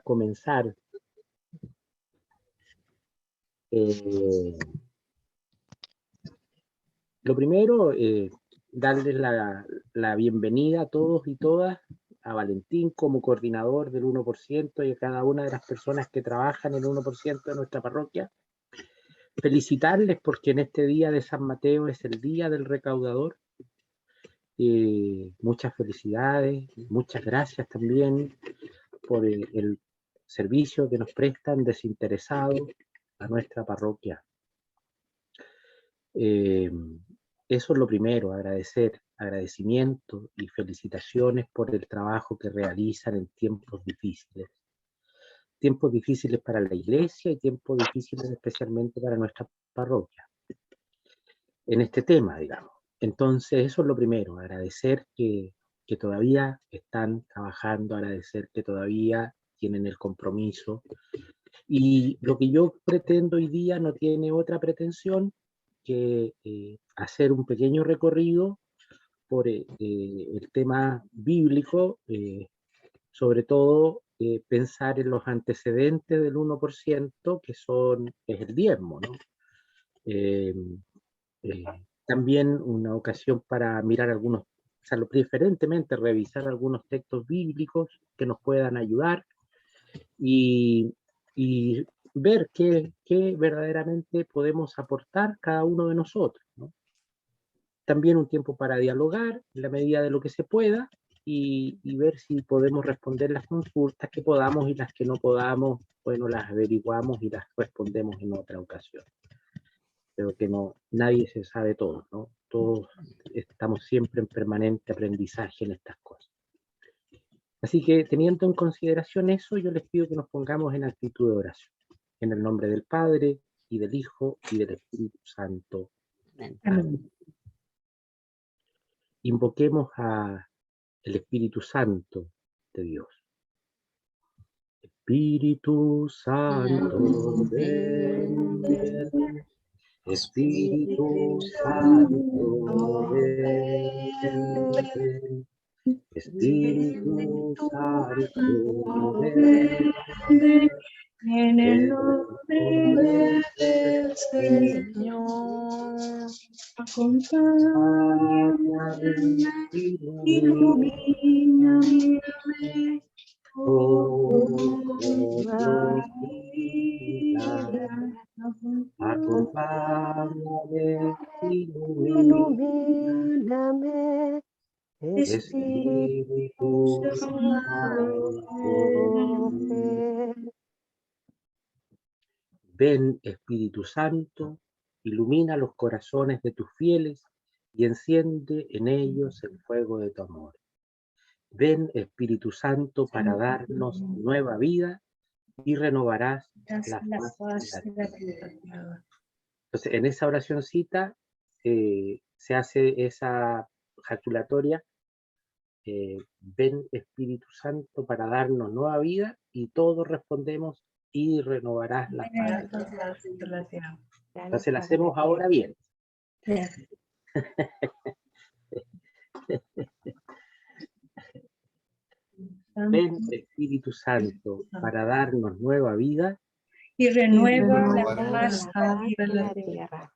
comenzar. Lo primero, darles la bienvenida a todos y todas, a Valentín como coordinador del 1% y a cada una de las personas que trabajan en el 1% de nuestra parroquia. Felicitarles porque en este día de San Mateo es el día del recaudador. Muchas felicidades, muchas gracias también por el servicio que nos prestan desinteresado a nuestra parroquia. Eso es lo primero, agradecimiento y felicitaciones por el trabajo que realizan en tiempos difíciles. Tiempos difíciles para la iglesia y tiempos difíciles especialmente para nuestra parroquia. En este tema, digamos. Entonces, eso es lo primero, agradecer que todavía están trabajando, agradecer que todavía tienen el compromiso. Y lo que yo pretendo hoy día no tiene otra pretensión que hacer un pequeño recorrido por el tema bíblico, sobre todo pensar en los antecedentes del 1%, que es el diezmo, ¿no? También una ocasión para mirar algunos, o sea, preferentemente revisar algunos textos bíblicos que nos puedan ayudar y ver qué verdaderamente podemos aportar cada uno de nosotros, ¿no? También un tiempo para dialogar en la medida de lo que se pueda y ver si podemos responder las consultas que podamos y las que no podamos, bueno, las averiguamos y las respondemos en otra ocasión. Pero que nadie se sabe todo, ¿no? Todos estamos siempre en permanente aprendizaje en estas cosas. Así que teniendo en consideración eso, yo les pido que nos pongamos en actitud de oración. En el nombre del Padre, y del Hijo, y del Espíritu Santo. Amén. Invoquemos al Espíritu Santo de Dios. Espíritu Santo, ven, ven. Espíritu Santo, ven, ven. Espíritu Santo, ven, ven. En el nombre del Señor, acompáñame, ilumíname, toda vida. Acompáñame, ilumíname, Espíritu Santo, ven, Espíritu Santo, ilumina los corazones de tus fieles y enciende en ellos el fuego de tu amor. Ven, Espíritu Santo, para darnos nueva vida y renovarás la faz de la tierra. Entonces, en esa oracioncita se hace esa jaculatoria. Ven, Espíritu Santo, para darnos nueva vida, y todos respondemos, y renovarás la faz de la tierra. Entonces la hacemos ahora bien. Ven, Espíritu Santo, para darnos nueva vida y renueva la faz de la tierra.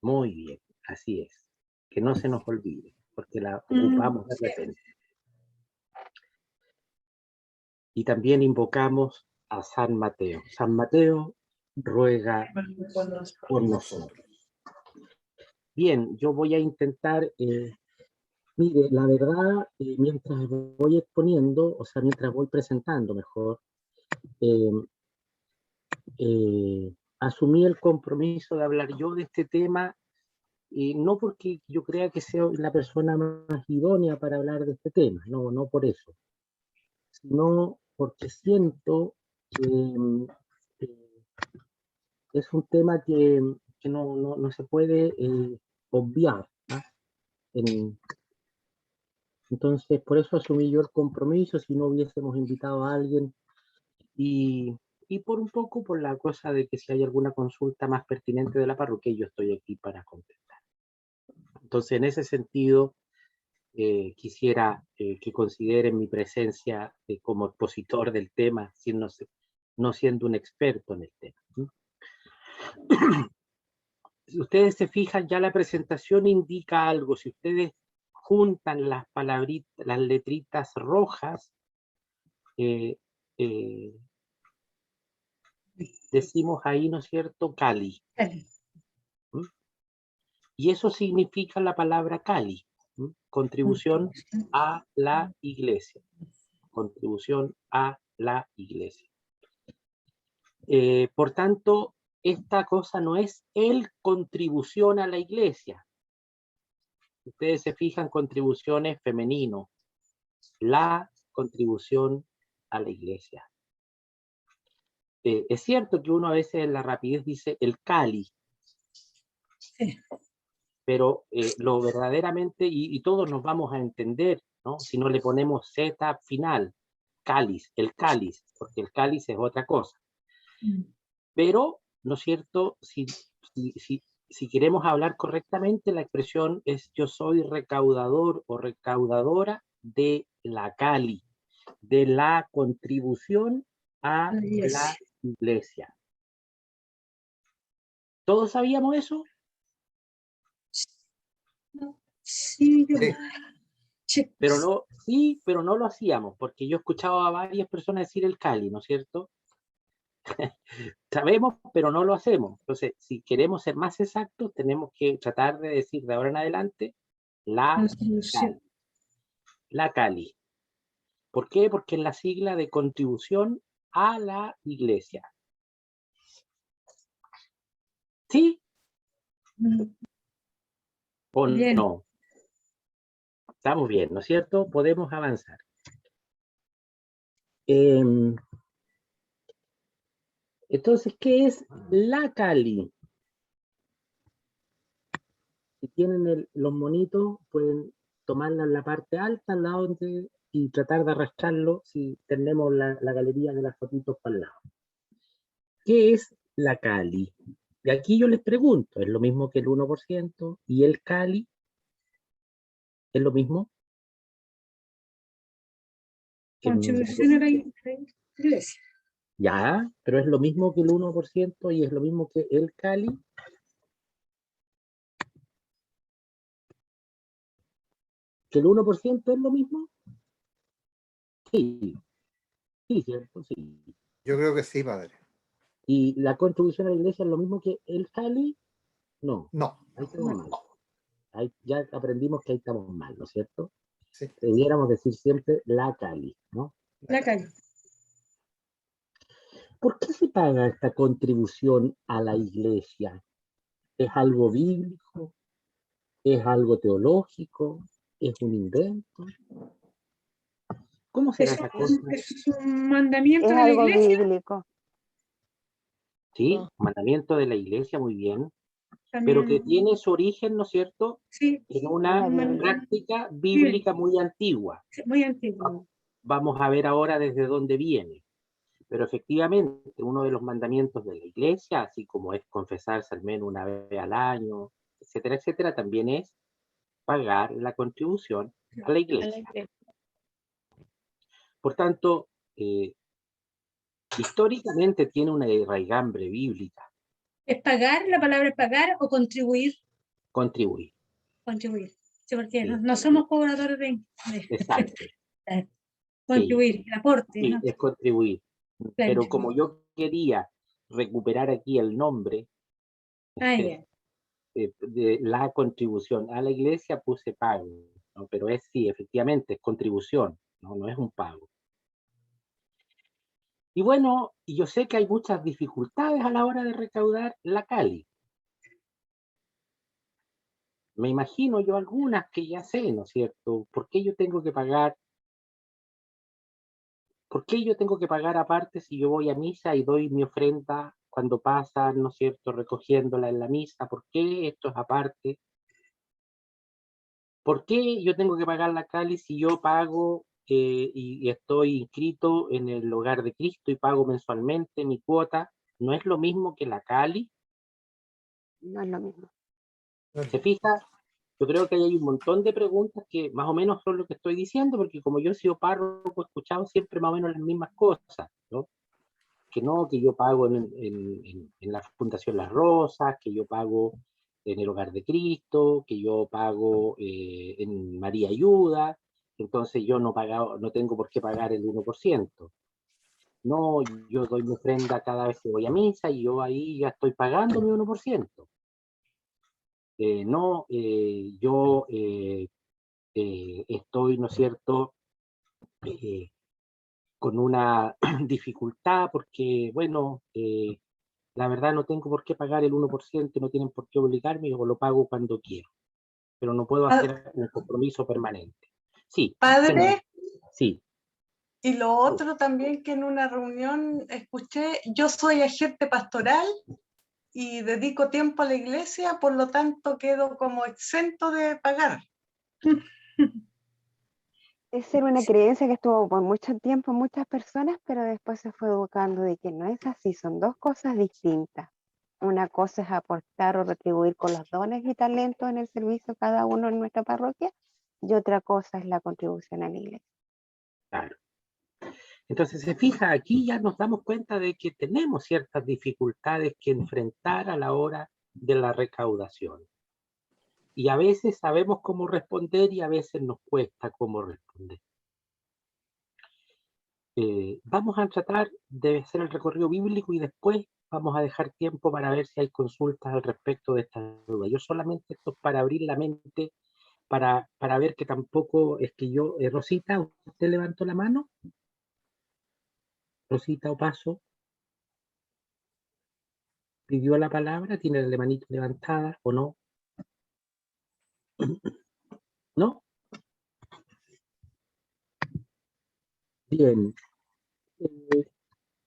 Muy bien, así es. Que no se nos olvide, porque la ocupamos de repente. Y también invocamos a San Mateo. San Mateo ruega por nosotros. Bien, yo voy a intentar, mire, la verdad, mientras voy exponiendo, o sea, mientras voy presentando mejor, asumí el compromiso de hablar yo de este tema, no porque yo crea que sea la persona más idónea para hablar de este tema, no por eso, sino porque siento que es un tema que no se puede obviar, ¿no? Entonces, por eso asumí yo el compromiso, si no hubiésemos invitado a alguien, y por un poco por la cosa de que si hay alguna consulta más pertinente de la parroquia, yo estoy aquí para contestar. Entonces, en ese sentido, quisiera que consideren mi presencia como expositor del tema, no siendo un experto en el tema. Si ustedes se fijan, ya la presentación indica algo. Si ustedes juntan las palabritas, las letritas rojas, decimos ahí, ¿no es cierto?, Cali. ¿Mm? Y eso significa la palabra Cali, contribución a la iglesia. Contribución a la iglesia. Por tanto, esta cosa no es el contribución a la iglesia. Ustedes se fijan, contribuciones femenino, la contribución a la iglesia. Es cierto que uno a veces en la rapidez dice el Cali, Sí. pero lo verdaderamente, y todos nos vamos a entender, ¿no? Si no le ponemos Z final, cáliz, el cáliz, porque el cáliz es otra cosa. Pero, ¿no es cierto? Si queremos hablar correctamente, la expresión es yo soy recaudador o recaudadora de la Cali, de la contribución a la iglesia. ¿Todos sabíamos eso? Sí, pero no lo hacíamos, porque yo escuchaba a varias personas decir el Cali, ¿no es cierto? Sabemos, pero no lo hacemos. Entonces, si queremos ser más exactos, tenemos que tratar de decir de ahora en adelante la Cali. La Cali. ¿Por qué? Porque es la sigla de contribución a la iglesia. ¿Sí? ¿O bien. no? Estamos bien, ¿no es cierto? Podemos avanzar. Entonces, ¿qué es la Cali? Si tienen los monitos, pueden tomarla en la parte alta, al lado y tratar de arrastrarlo si tenemos la galería de las fotitos para el lado. ¿Qué es la Cali? Y aquí yo les pregunto, ¿es lo mismo que el 1%? ¿Y el Cali? ¿Es lo mismo? Contribución a la iglesia. Ya, pero es lo mismo que el 1% y es lo mismo que el Cali. ¿Que el 1% es lo mismo? Sí, sí, cierto, sí. Yo creo que sí, padre. ¿Y la contribución a la iglesia es lo mismo que el Cali? No. No. Ahí estamos mal. Ahí ya aprendimos que ahí estamos mal, ¿no es cierto? Sí. Debiéramos decir siempre la Cali, ¿no? La Cali. ¿Por qué se paga esta contribución a la iglesia? ¿Es algo bíblico? ¿Es algo teológico? ¿Es un invento? ¿Cómo será esa cosa? Es un mandamiento Es de la algo iglesia. bíblico. Sí, mandamiento de la iglesia, muy bien. También, Pero que tiene su origen, ¿no es cierto?, sí, en una práctica bíblica muy antigua. muy antiguo. Vamos a ver ahora desde dónde viene. Pero efectivamente, uno de los mandamientos de la iglesia, así como es confesarse al menos una vez al año, etcétera, etcétera, también es pagar la contribución a la iglesia. Por tanto, históricamente tiene una raigambre bíblica. ¿Es pagar? ¿La palabra es pagar o contribuir? Contribuir. Contribuir. Sí, porque Sí. no somos cobradores de... Exacto. Contribuir, Sí. el aporte. Sí, ¿no? es contribuir. Claro. Pero como yo quería recuperar aquí el nombre de la contribución a la iglesia, puse pago, ¿no? Pero sí, efectivamente, es contribución, no es un pago. Y bueno, yo sé que hay muchas dificultades a la hora de recaudar la Cali. Me imagino yo algunas que ya sé, ¿no es cierto? ¿Por qué yo tengo que pagar? ¿Por qué yo tengo que pagar aparte si yo voy a misa y doy mi ofrenda cuando pasan, ¿no es cierto?, recogiéndola en la misa? ¿Por qué esto es aparte? ¿Por qué yo tengo que pagar la Cali si yo pago y estoy inscrito en el hogar de Cristo y pago mensualmente mi cuota? ¿No es lo mismo que la Cali? No es lo mismo. ¿Se fija? Yo creo que hay un montón de preguntas que más o menos son lo que estoy diciendo, porque como yo he sido párroco, he escuchado siempre más o menos las mismas cosas, ¿no? Que no, que yo pago en la Fundación Las Rosas, que yo pago en el Hogar de Cristo, que yo pago en María Ayuda, entonces yo no tengo por qué pagar el 1%. No, yo doy mi ofrenda cada vez que voy a misa y yo ahí ya estoy pagando mi 1%. No, yo estoy, ¿no es cierto?, eh, con una dificultad porque, bueno, la verdad no tengo por qué pagar el 1%, no tienen por qué obligarme, yo lo pago cuando quiero, pero no puedo Pa- hacer un compromiso permanente. Sí, Padre, sí, y lo otro también que en una reunión escuché, yo soy agente pastoral y dedico tiempo a la iglesia, por lo tanto quedo como exento de pagar. Esa era una creencia que estuvo por mucho tiempo en muchas personas, pero después se fue educando de que no es así, son dos cosas distintas. Una cosa es aportar o retribuir con los dones y talentos en el servicio cada uno en nuestra parroquia, y otra cosa es la contribución a la iglesia. claro. Entonces, se fija, aquí ya nos damos cuenta de que tenemos ciertas dificultades que enfrentar a la hora de la recaudación. Y a veces sabemos cómo responder y a veces nos cuesta cómo responder. Vamos a tratar de hacer el recorrido bíblico y después vamos a dejar tiempo para ver si hay consultas al respecto de esta duda. Yo solamente esto es para abrir la mente, para ver que tampoco es que yo... Rosita, ¿usted levantó la mano? Rosita Opaso, pidió la palabra, tiene la manito levantada o no. ¿No? Bien. Eh,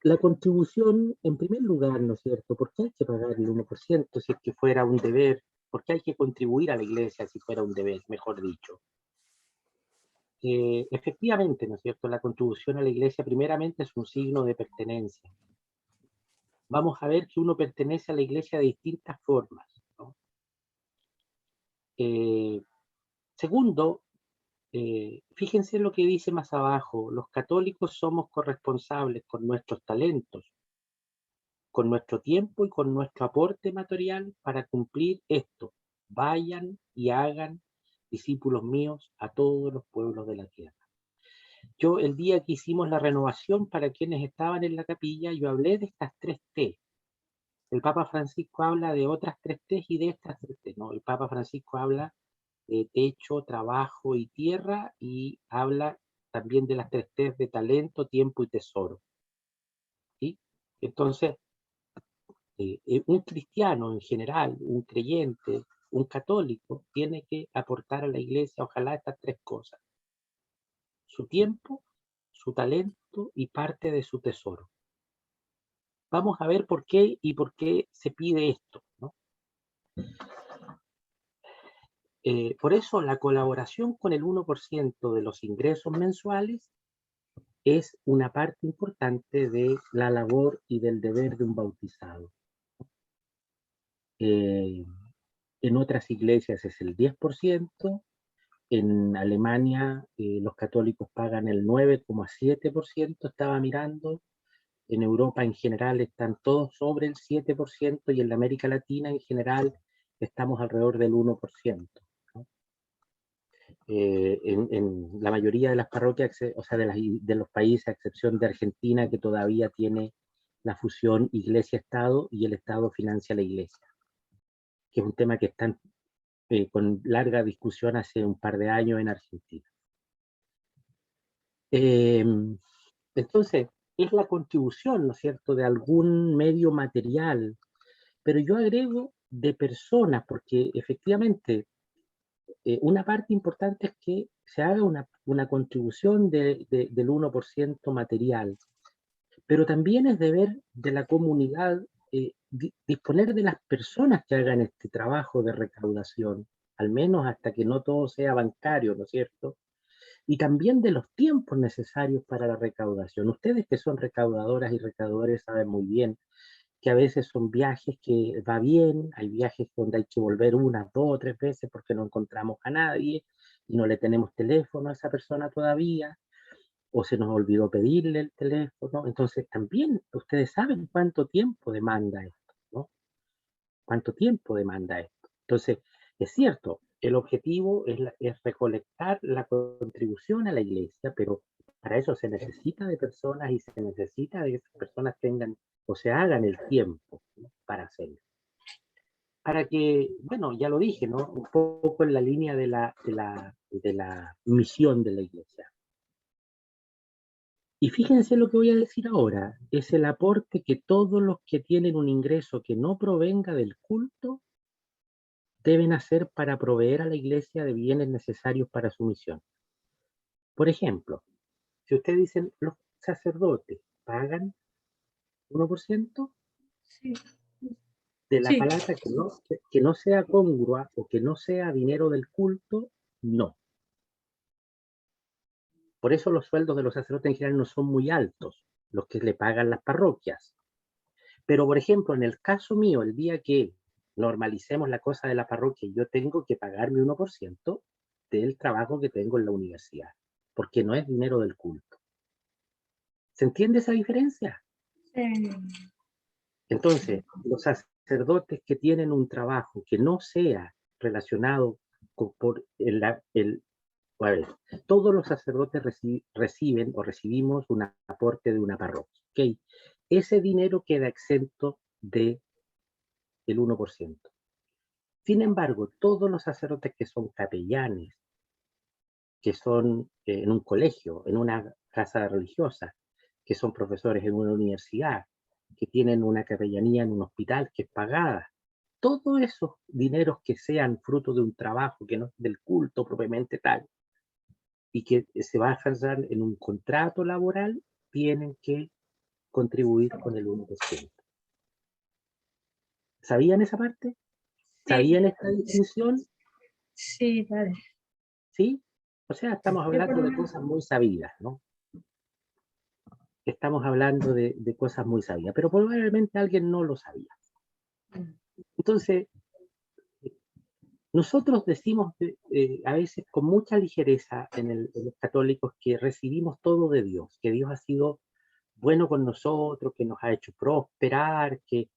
la contribución, en primer lugar, ¿no es cierto? ¿Por qué hay que pagar el 1% si es que fuera un deber? ¿Por qué hay que contribuir a la iglesia si fuera un deber, mejor dicho? Efectivamente, ¿no es cierto? La contribución a la iglesia primeramente es un signo de pertenencia. Vamos a ver que uno pertenece a la iglesia de distintas formas, ¿no? Segundo, fíjense lo que dice más abajo, los católicos somos corresponsables con nuestros talentos, con nuestro tiempo y con nuestro aporte material para cumplir esto. Vayan y hagan discípulos míos a todos los pueblos de la tierra. Yo el día que hicimos la renovación para quienes estaban en la capilla, yo hablé de estas 3 T. El Papa Francisco habla de otras 3 T y de estas 3 T. No, el Papa Francisco habla de techo, trabajo y tierra y habla también de las 3 T de talento, tiempo y tesoro. ¿Sí? Entonces, un cristiano en general, un creyente, un católico, tiene que aportar a la iglesia, ojalá estas 3 cosas: su tiempo, su talento y parte de su tesoro. Vamos a ver por qué y por qué se pide esto, ¿no? Por eso la colaboración con el 1% de los ingresos mensuales es una parte importante de la labor y del deber de un bautizado. En otras iglesias es el 10%, en Alemania los católicos pagan el 9,7%, estaba mirando. En Europa en general están todos sobre el 7% y en la América Latina en general estamos alrededor del 1%. ¿No? En la mayoría de las parroquias, o sea, de los países, a excepción de Argentina, que todavía tiene la fusión iglesia-estado y el estado financia la iglesia, que es un tema que está con larga discusión hace un par de años en Argentina. Entonces, es la contribución, ¿no es cierto?, de algún medio material, pero yo agrego de personas, porque efectivamente una parte importante es que se haga una contribución del 1% material, pero también es deber de la comunidad disponer de las personas que hagan este trabajo de recaudación, al menos hasta que no todo sea bancario, ¿no es cierto? Y también de los tiempos necesarios para la recaudación. Ustedes que son recaudadoras y recaudadores saben muy bien que a veces son viajes que va bien, hay viajes donde hay que volver 1, 2 o 3 veces porque no encontramos a nadie y no le tenemos teléfono a esa persona todavía, o se nos olvidó pedirle el teléfono. Entonces también ustedes saben cuánto tiempo demanda esto, ¿no? ¿Cuánto tiempo demanda esto? Entonces, es cierto, el objetivo es recolectar la contribución a la iglesia, pero para eso se necesita de personas y se necesita de que esas personas tengan o se hagan el tiempo, ¿no?, para hacerlo. Para que, bueno, ya lo dije, ¿no? Un poco en la línea de la misión de la iglesia. Y fíjense lo que voy a decir ahora, es el aporte que todos los que tienen un ingreso que no provenga del culto deben hacer para proveer a la iglesia de bienes necesarios para su misión. Por ejemplo, si ustedes dicen, los sacerdotes pagan 1% Sí, de la sí, palabra que no sea congrua o que no sea dinero del culto, no. Por eso los sueldos de los sacerdotes en general no son muy altos, los que le pagan las parroquias. Pero, por ejemplo, en el caso mío, el día que normalicemos la cosa de la parroquia, yo tengo que pagarme 1% del trabajo que tengo en la universidad, porque no es dinero del culto. ¿Se entiende esa diferencia? sí. Entonces, los sacerdotes que tienen un trabajo que no sea relacionado con, a ver, todos los sacerdotes reciben o recibimos un aporte de una parroquia, ¿ok? Ese dinero queda exento del 1%. Sin embargo, todos los sacerdotes que son capellanes, que son en un colegio, en una casa religiosa, que son profesores en una universidad, que tienen una capellanía en un hospital que es pagada, todos esos dineros que sean fruto de un trabajo que no es del culto propiamente tal, y que se basan en un contrato laboral, tienen que contribuir con el 1%. ¿Sabían esa parte? Sí, ¿Sabían esta distinción? sí, dale. ¿Sí? O sea, estamos Yo por hablando lo de menos, cosas muy sabidas, ¿no? Estamos hablando de cosas muy sabidas, pero probablemente alguien no lo sabía. Entonces, nosotros decimos a veces con mucha ligereza en los católicos que recibimos todo de Dios, que Dios ha sido bueno con nosotros, que nos ha hecho prosperar, que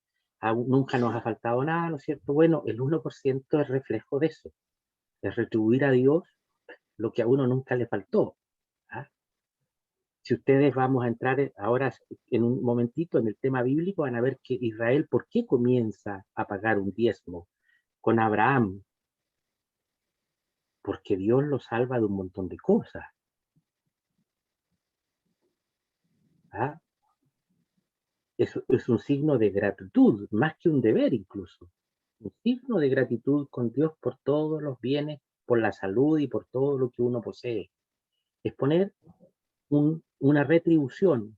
nunca nos ha faltado nada, ¿no es cierto? Bueno, el 1% es reflejo de eso, es retribuir a Dios lo que a uno nunca le faltó. ¿Ah? Si ustedes vamos a entrar ahora en un momentito en el tema bíblico, van a ver que Israel, ¿por qué comienza a pagar un diezmo con Abraham? Porque Dios lo salva de un montón de cosas. ¿Ah? Es un signo de gratitud, más que un deber incluso. Un signo de gratitud con Dios por todos los bienes, por la salud y por todo lo que uno posee. Es poner una retribución,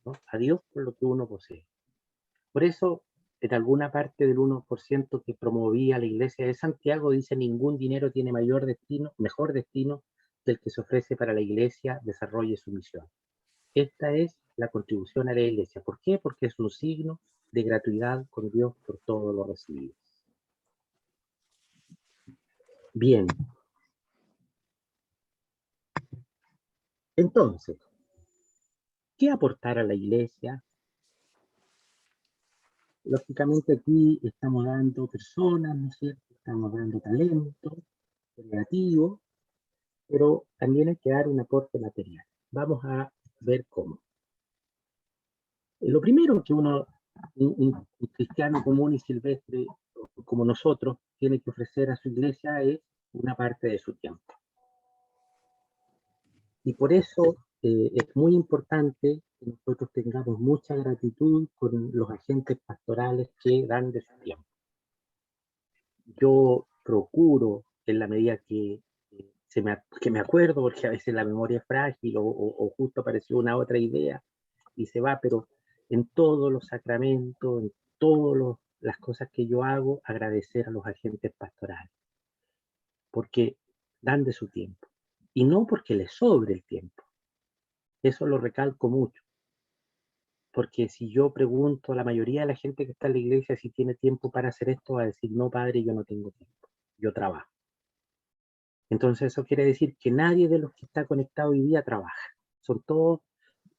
¿no?, a Dios por lo que uno posee. Por eso, en alguna parte del 1% que promovía la iglesia de Santiago, dice: ningún dinero tiene mejor destino que el que se ofrece para la iglesia desarrolle su misión. Esta es la contribución a la iglesia. ¿Por qué? Porque es un signo de gratuidad con Dios por todo lo recibido. Bien, entonces, ¿qué aportar a la iglesia? Lógicamente aquí estamos dando personas, ¿no es cierto? Estamos dando talento creativo, pero también hay que dar un aporte material. Vamos a ver cómo. Lo primero que un cristiano común y silvestre como nosotros tiene que ofrecer a su iglesia es una parte de su tiempo. Y por eso es muy importante que nosotros tengamos mucha gratitud con los agentes pastorales que dan de su tiempo. Yo procuro, en la medida que que me acuerdo, porque a veces la memoria es frágil o justo apareció una otra idea y se va, pero en todos los sacramentos, en todas las cosas que yo hago, agradecer a los agentes pastorales, porque dan de su tiempo. Y no porque les sobre el tiempo. Eso lo recalco mucho. Porque si yo pregunto a la mayoría de la gente que está en la iglesia si tiene tiempo para hacer esto, va a decir, no, padre, yo no tengo tiempo, yo trabajo. Entonces eso quiere decir que nadie de los que está conectado hoy día trabaja. Son todos,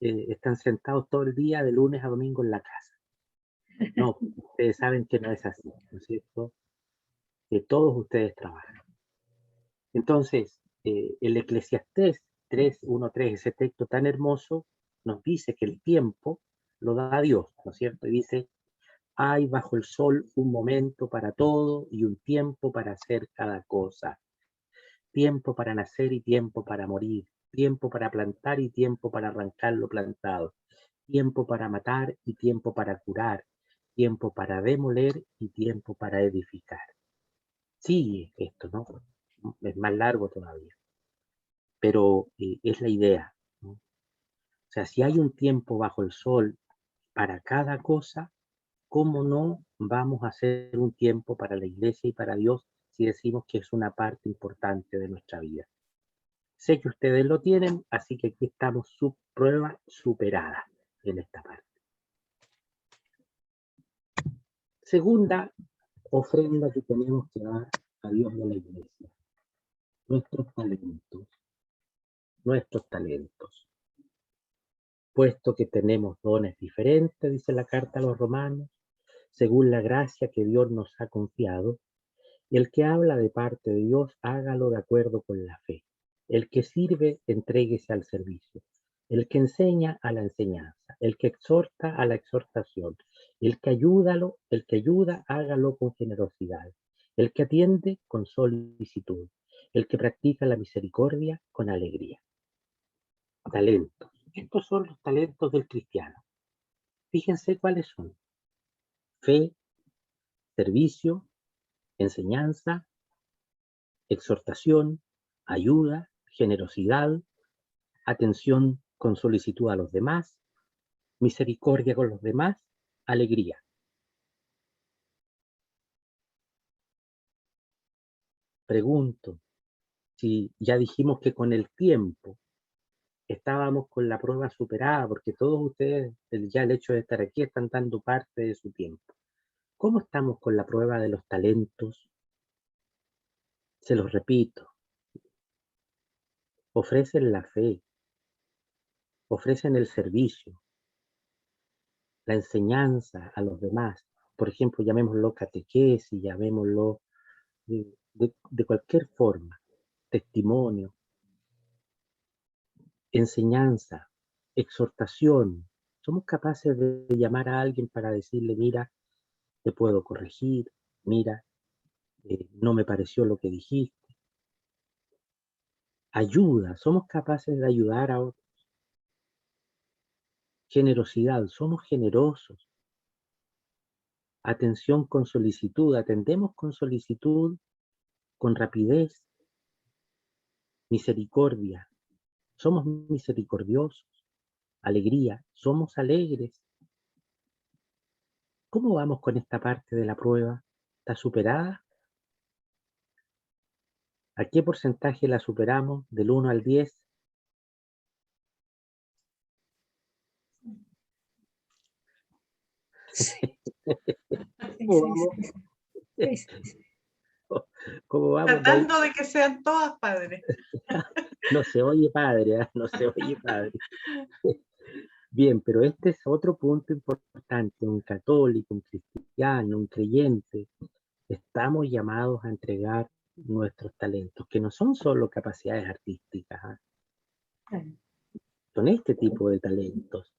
están sentados todo el día de lunes a domingo en la casa. No, ustedes saben que no es así, ¿no es cierto? Que todos ustedes trabajan. Entonces, el Eclesiastés 3:1-3, ese texto tan hermoso, nos dice que el tiempo lo da Dios, ¿no es cierto? Y dice, hay bajo el sol un momento para todo y un tiempo para hacer cada cosa. Tiempo para nacer y tiempo para morir. Tiempo para plantar y tiempo para arrancar lo plantado. Tiempo para matar y tiempo para curar. Tiempo para demoler y tiempo para edificar. Sigue esto, ¿no? Es más largo todavía, pero es la idea, ¿no? O sea, si hay un tiempo bajo el sol para cada cosa, ¿cómo no vamos a hacer un tiempo para la iglesia y para Dios si decimos que es una parte importante de nuestra vida? Sé que ustedes lo tienen, así que aquí estamos, su prueba superada en esta parte. Segunda ofrenda que tenemos que dar a Dios de la iglesia. Nuestros talentos. Nuestros talentos. Puesto que tenemos dones diferentes, dice la carta a los romanos, según la gracia que Dios nos ha confiado, el que habla de parte de Dios, hágalo de acuerdo con la fe. El que sirve, entréguese al servicio. El que enseña, a la enseñanza. El que exhorta, a la exhortación. El que ayuda, hágalo con generosidad. El que atiende, con solicitud. El que practica la misericordia, con alegría. Talentos. Estos son los talentos del cristiano. Fíjense cuáles son: fe, servicio, enseñanza, exhortación, ayuda, generosidad, atención con solicitud a los demás, misericordia con los demás, alegría. Pregunto, si ya dijimos que con el tiempo estábamos con la prueba superada, porque todos ustedes, ya el hecho de estar aquí, están dando parte de su tiempo. ¿Cómo estamos con la prueba de los talentos? Se los repito, ofrecen la fe, ofrecen el servicio, la enseñanza a los demás. Por ejemplo, llamémoslo catequesis, llamémoslo de cualquier forma, testimonio, enseñanza, exhortación. Somos capaces de llamar a alguien para decirle, mira, te puedo corregir, mira, no me pareció lo que dijiste. Ayuda, somos capaces de ayudar a otros. Generosidad, somos generosos. Atención con solicitud, atendemos con solicitud, con rapidez. Misericordia, somos misericordiosos. Alegría, somos alegres. ¿Cómo vamos con esta parte de la prueba? ¿Está superada? ¿A qué porcentaje la superamos? ¿Del 1 al 10? Sí. ¿Cómo vamos? Sí, sí. ¿Cómo vamos? Tratando de que sean todas padres. No se oye padre, ¿eh? No se oye padre. Bien, pero este es otro punto importante. Un católico, un cristiano, un creyente, estamos llamados a entregar nuestros talentos, que no son solo capacidades artísticas, ¿eh? Son este tipo de talentos.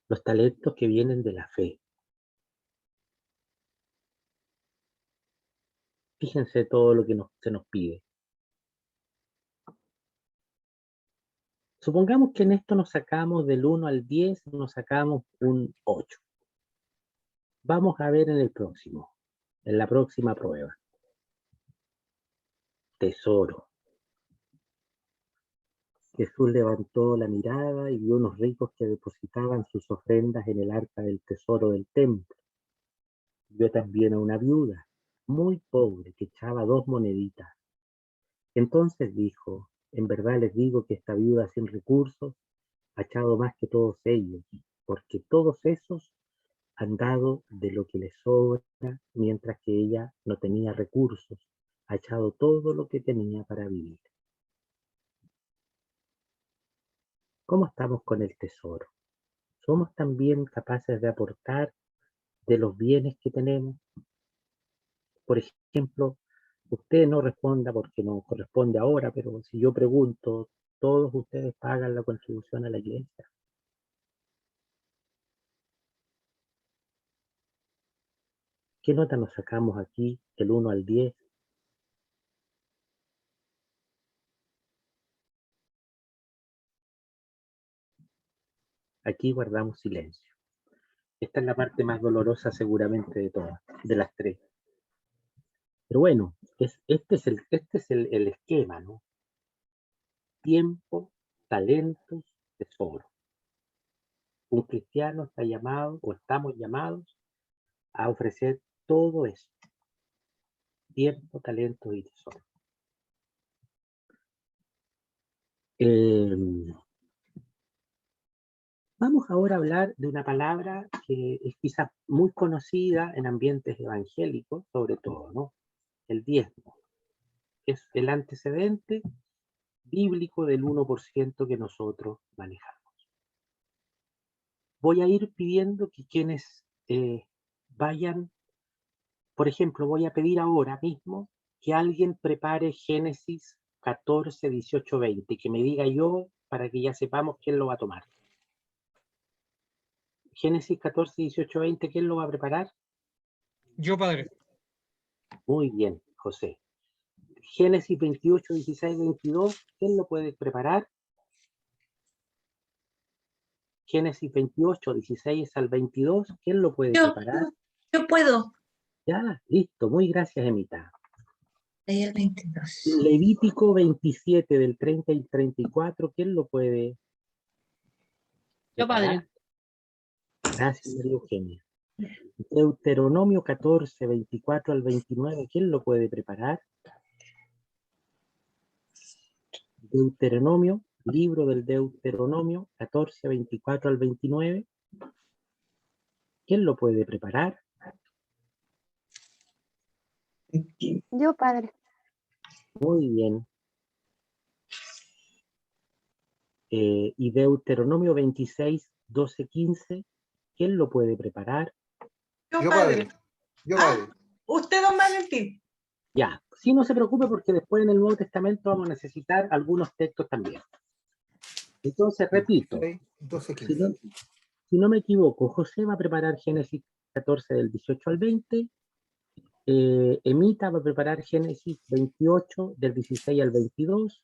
Los talentos que vienen de la fe. Fíjense todo lo que se nos pide. Supongamos que en esto nos sacamos del 1 al 10, nos sacamos un 8. Vamos a ver en el próximo, en la próxima prueba. Tesoro. Jesús levantó la mirada y vio unos ricos que depositaban sus ofrendas en el arca del tesoro del templo. Vio también a una viuda, muy pobre, que echaba 2 moneditas. Entonces dijo, en verdad les digo que esta viuda sin recursos ha echado más que todos ellos, porque todos esos han dado de lo que les sobra, mientras que ella no tenía recursos, ha echado todo lo que tenía para vivir. ¿Cómo estamos con el tesoro? ¿Somos también capaces de aportar de los bienes que tenemos? Por ejemplo, usted no responda porque no corresponde ahora, pero si yo pregunto, ¿todos ustedes pagan la contribución a la iglesia? ¿Qué nota nos sacamos aquí, del 1 al 10? Aquí guardamos silencio. Esta es la parte más dolorosa seguramente de todas, de las tres. Pero bueno, este es el esquema, ¿no? Tiempo, talentos, tesoro. Un cristiano está llamado, o estamos llamados, a ofrecer todo eso. Tiempo, talento y tesoro. Vamos ahora a hablar de una palabra que es quizás muy conocida en ambientes evangélicos, sobre todo, ¿no? El diezmo. Es el antecedente bíblico del 1% que nosotros manejamos. Voy a ir pidiendo que quienes vayan, por ejemplo, voy a pedir ahora mismo que alguien prepare Génesis 14, 18, 20, que me diga yo para que ya sepamos quién lo va a tomar. Génesis 14, 18, 20, ¿quién lo va a preparar? Yo, padre. Muy bien, José. Génesis 28, 16, 22, ¿quién lo puede preparar? Génesis 28, 16 al 22, ¿quién lo puede preparar? Yo puedo. Ya, listo, muy gracias, Emita. Ahí el 22. Levítico 27, del 30 y 34, ¿quién lo puede Yo, preparar? padre. Gracias, María Eugenia. Deuteronomio 14, 24 al 29, ¿quién lo puede preparar? Deuteronomio, libro del Deuteronomio 14, 24 al 29, ¿quién lo puede preparar? Yo, padre. Muy bien. Y Deuteronomio 26, 12, 15, ¿quién lo puede preparar? Yo, padre. Yo, padre. Usted, don Valentín. Ya, sí, no se preocupe porque después en el Nuevo Testamento vamos a necesitar algunos textos también. Entonces, repito, 12, si 15. no me equivoco, José va a preparar Génesis 14 del 18 al 20, Emita va a preparar Génesis 28 del 16 al 22,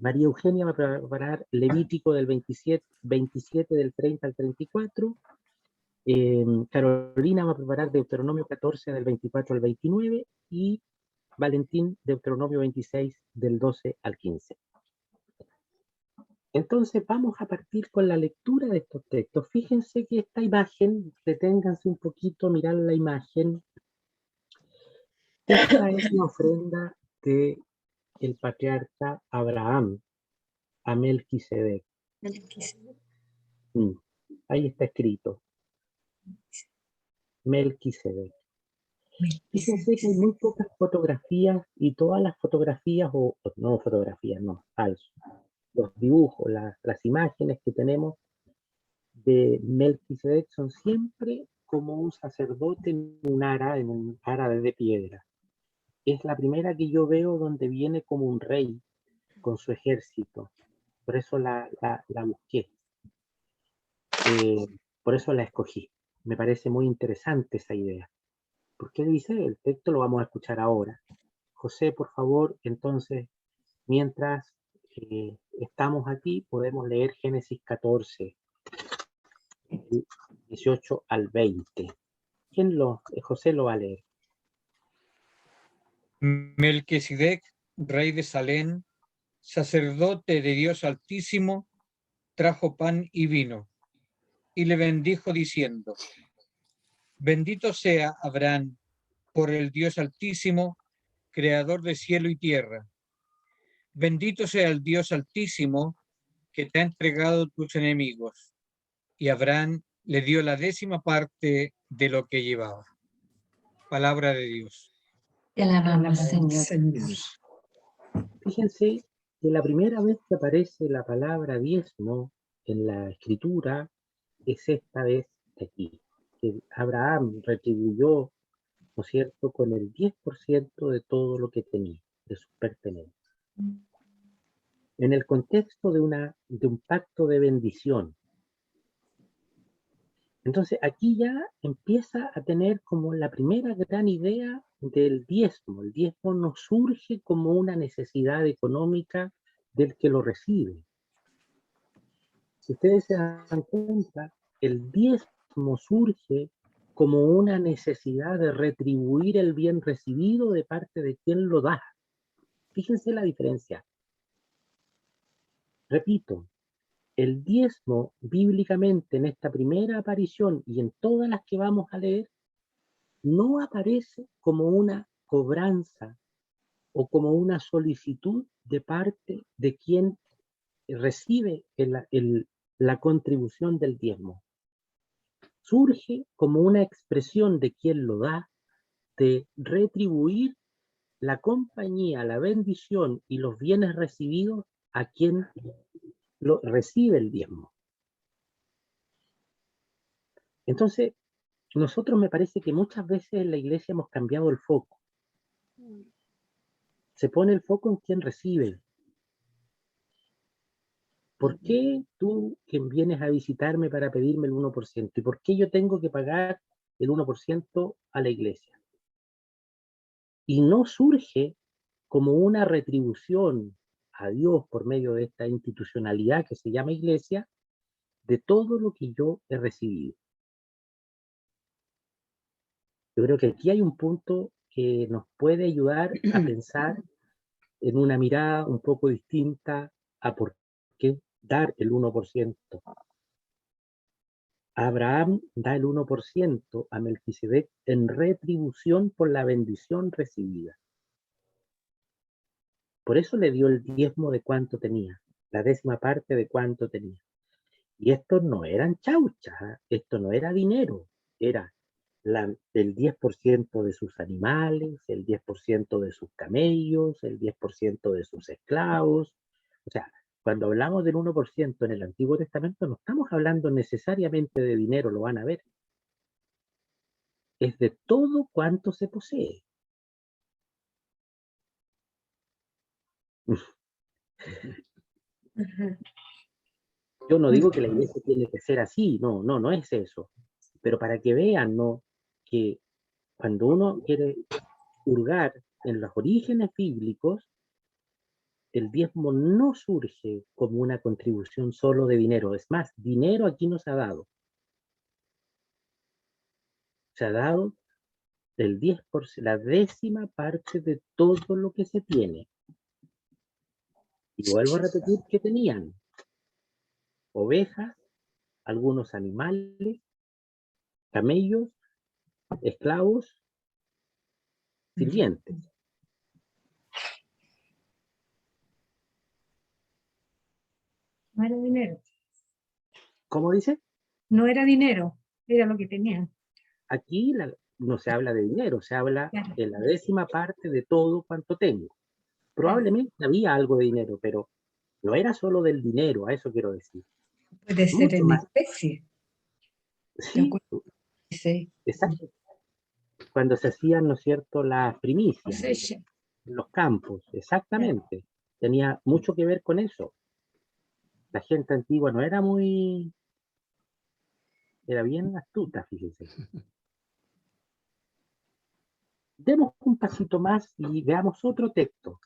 María Eugenia va a preparar Levítico del 27 del 30 al 34, Carolina va a preparar Deuteronomio 14 del 24 al 29 y Valentín Deuteronomio 26 del 12 al 15. Entonces vamos a partir con la lectura de estos textos. Fíjense que esta imagen, deténganse un poquito a mirar la imagen. Esta es la ofrenda de el patriarca Abraham a Melquisedec. Ahí está escrito. Melquisedec. Fíjense que hay muy pocas fotografías y todas las fotografías, o no fotografías, no, falso. Los dibujos, las imágenes que tenemos de Melquisedec son siempre como un sacerdote en un ara de piedra. Es la primera que yo veo donde viene como un rey con su ejército. Por eso la busqué. Por eso la escogí. Me parece muy interesante esa idea. ¿Por qué dice? El texto lo vamos a escuchar ahora. José, por favor, entonces, mientras estamos aquí, podemos leer Génesis 14, 18 al 20. José lo va a leer. Melquisedec, rey de Salem, sacerdote de Dios Altísimo, trajo pan y vino, y le bendijo diciendo: Bendito sea Abraham por el Dios Altísimo, creador de cielo y tierra. Bendito sea el Dios Altísimo, que te ha entregado tus enemigos. Y Abraham le dio la 10ª parte de lo que llevaba. Palabra de Dios. Te alabamos, Señor. Fíjense que la primera vez que aparece la palabra diezmo en la escritura es esta vez de aquí, que Abraham retribuyó, ¿no es cierto?, con el 10% de todo lo que tenía, de sus pertenencias. En el contexto de un pacto de bendición. Entonces aquí ya empieza a tener como la primera gran idea del diezmo. El diezmo no surge como una necesidad económica del que lo recibe. Si ustedes se dan cuenta, el diezmo surge como una necesidad de retribuir el bien recibido de parte de quien lo da. Fíjense la diferencia. Repito, el diezmo bíblicamente en esta primera aparición y en todas las que vamos a leer, no aparece como una cobranza o como una solicitud de parte de quien recibe la contribución del diezmo. Surge como una expresión de quien lo da, de retribuir la compañía, la bendición y los bienes recibidos a quien lo recibe el diezmo. Entonces, nosotros me parece que muchas veces en la iglesia hemos cambiado el foco. Se pone el foco en quien recibe. ¿Por qué tú que vienes a visitarme para pedirme el 1%? ¿Y por qué yo tengo que pagar el 1% a la iglesia? Y no surge como una retribución a Dios por medio de esta institucionalidad que se llama iglesia, de todo lo que yo he recibido. Yo creo que aquí hay un punto que nos puede ayudar a pensar en una mirada un poco distinta a por qué dar el 1%. Abraham da el 1% a Melquisedec en retribución por la bendición recibida. Por eso le dio el diezmo de cuánto tenía, la 10ª parte de cuánto tenía. Y estos no eran chauchas, ¿eh? Esto no era dinero, era el 10% de sus animales, el 10% de sus camellos, el 10% de sus esclavos. O sea, cuando hablamos del 1% en el Antiguo Testamento, no estamos hablando necesariamente de dinero, lo van a ver. Es de todo cuanto se posee. Yo no digo que la iglesia tiene que ser así, no es eso. Pero para que vean, ¿no?, que cuando uno quiere hurgar en los orígenes bíblicos, el diezmo no surge como una contribución solo de dinero. Es más, dinero aquí no se ha dado. Se ha dado el 10%, la 10ª parte de todo lo que se tiene. Y vuelvo a repetir que tenían ovejas, algunos animales, camellos, esclavos, sirvientes. No era dinero. ¿Cómo dice? No era dinero, era lo que tenían. Aquí no se habla de dinero, se habla Claro. de la 10ª parte de todo cuanto tengo. Probablemente había algo de dinero, pero no era solo del dinero, a eso quiero decir. Puede ser Mucho en más. especie. Sí, Sí. exacto. Cuando se hacían, ¿no es cierto?, las primicias Cosecha. en los campos, exactamente. Tenía mucho que ver con eso. La gente antigua no era muy... Era bien astuta, fíjense. Demos un pasito más y veamos otro texto.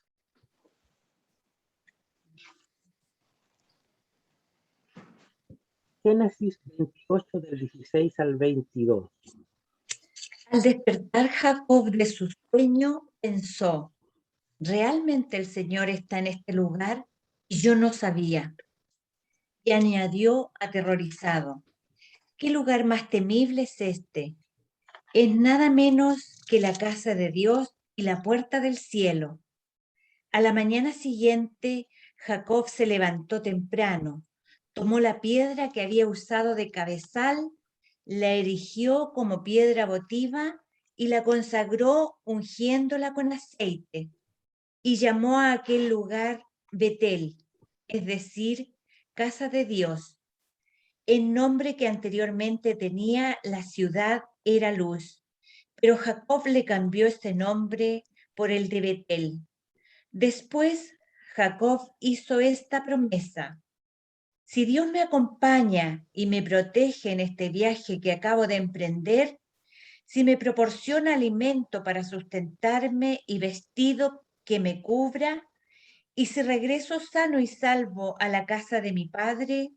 Génesis 28, del 16 al 22. Al despertar Jacob de su sueño, pensó, ¿realmente el Señor está en este lugar? Y yo no sabía. Y añadió aterrorizado, ¿qué lugar más temible es este? Es nada menos que la casa de Dios y la puerta del cielo. A la mañana siguiente, Jacob se levantó temprano, tomó la piedra que había usado de cabezal, la erigió como piedra votiva y la consagró ungiéndola con aceite, y llamó a aquel lugar Betel, es decir, casa de Dios. El nombre que anteriormente tenía la ciudad era Luz, pero Jacob le cambió este nombre por el de Betel. Después, Jacob hizo esta promesa: si Dios me acompaña y me protege en este viaje que acabo de emprender, si me proporciona alimento para sustentarme y vestido que me cubra, y si regreso sano y salvo a la casa de mi padre,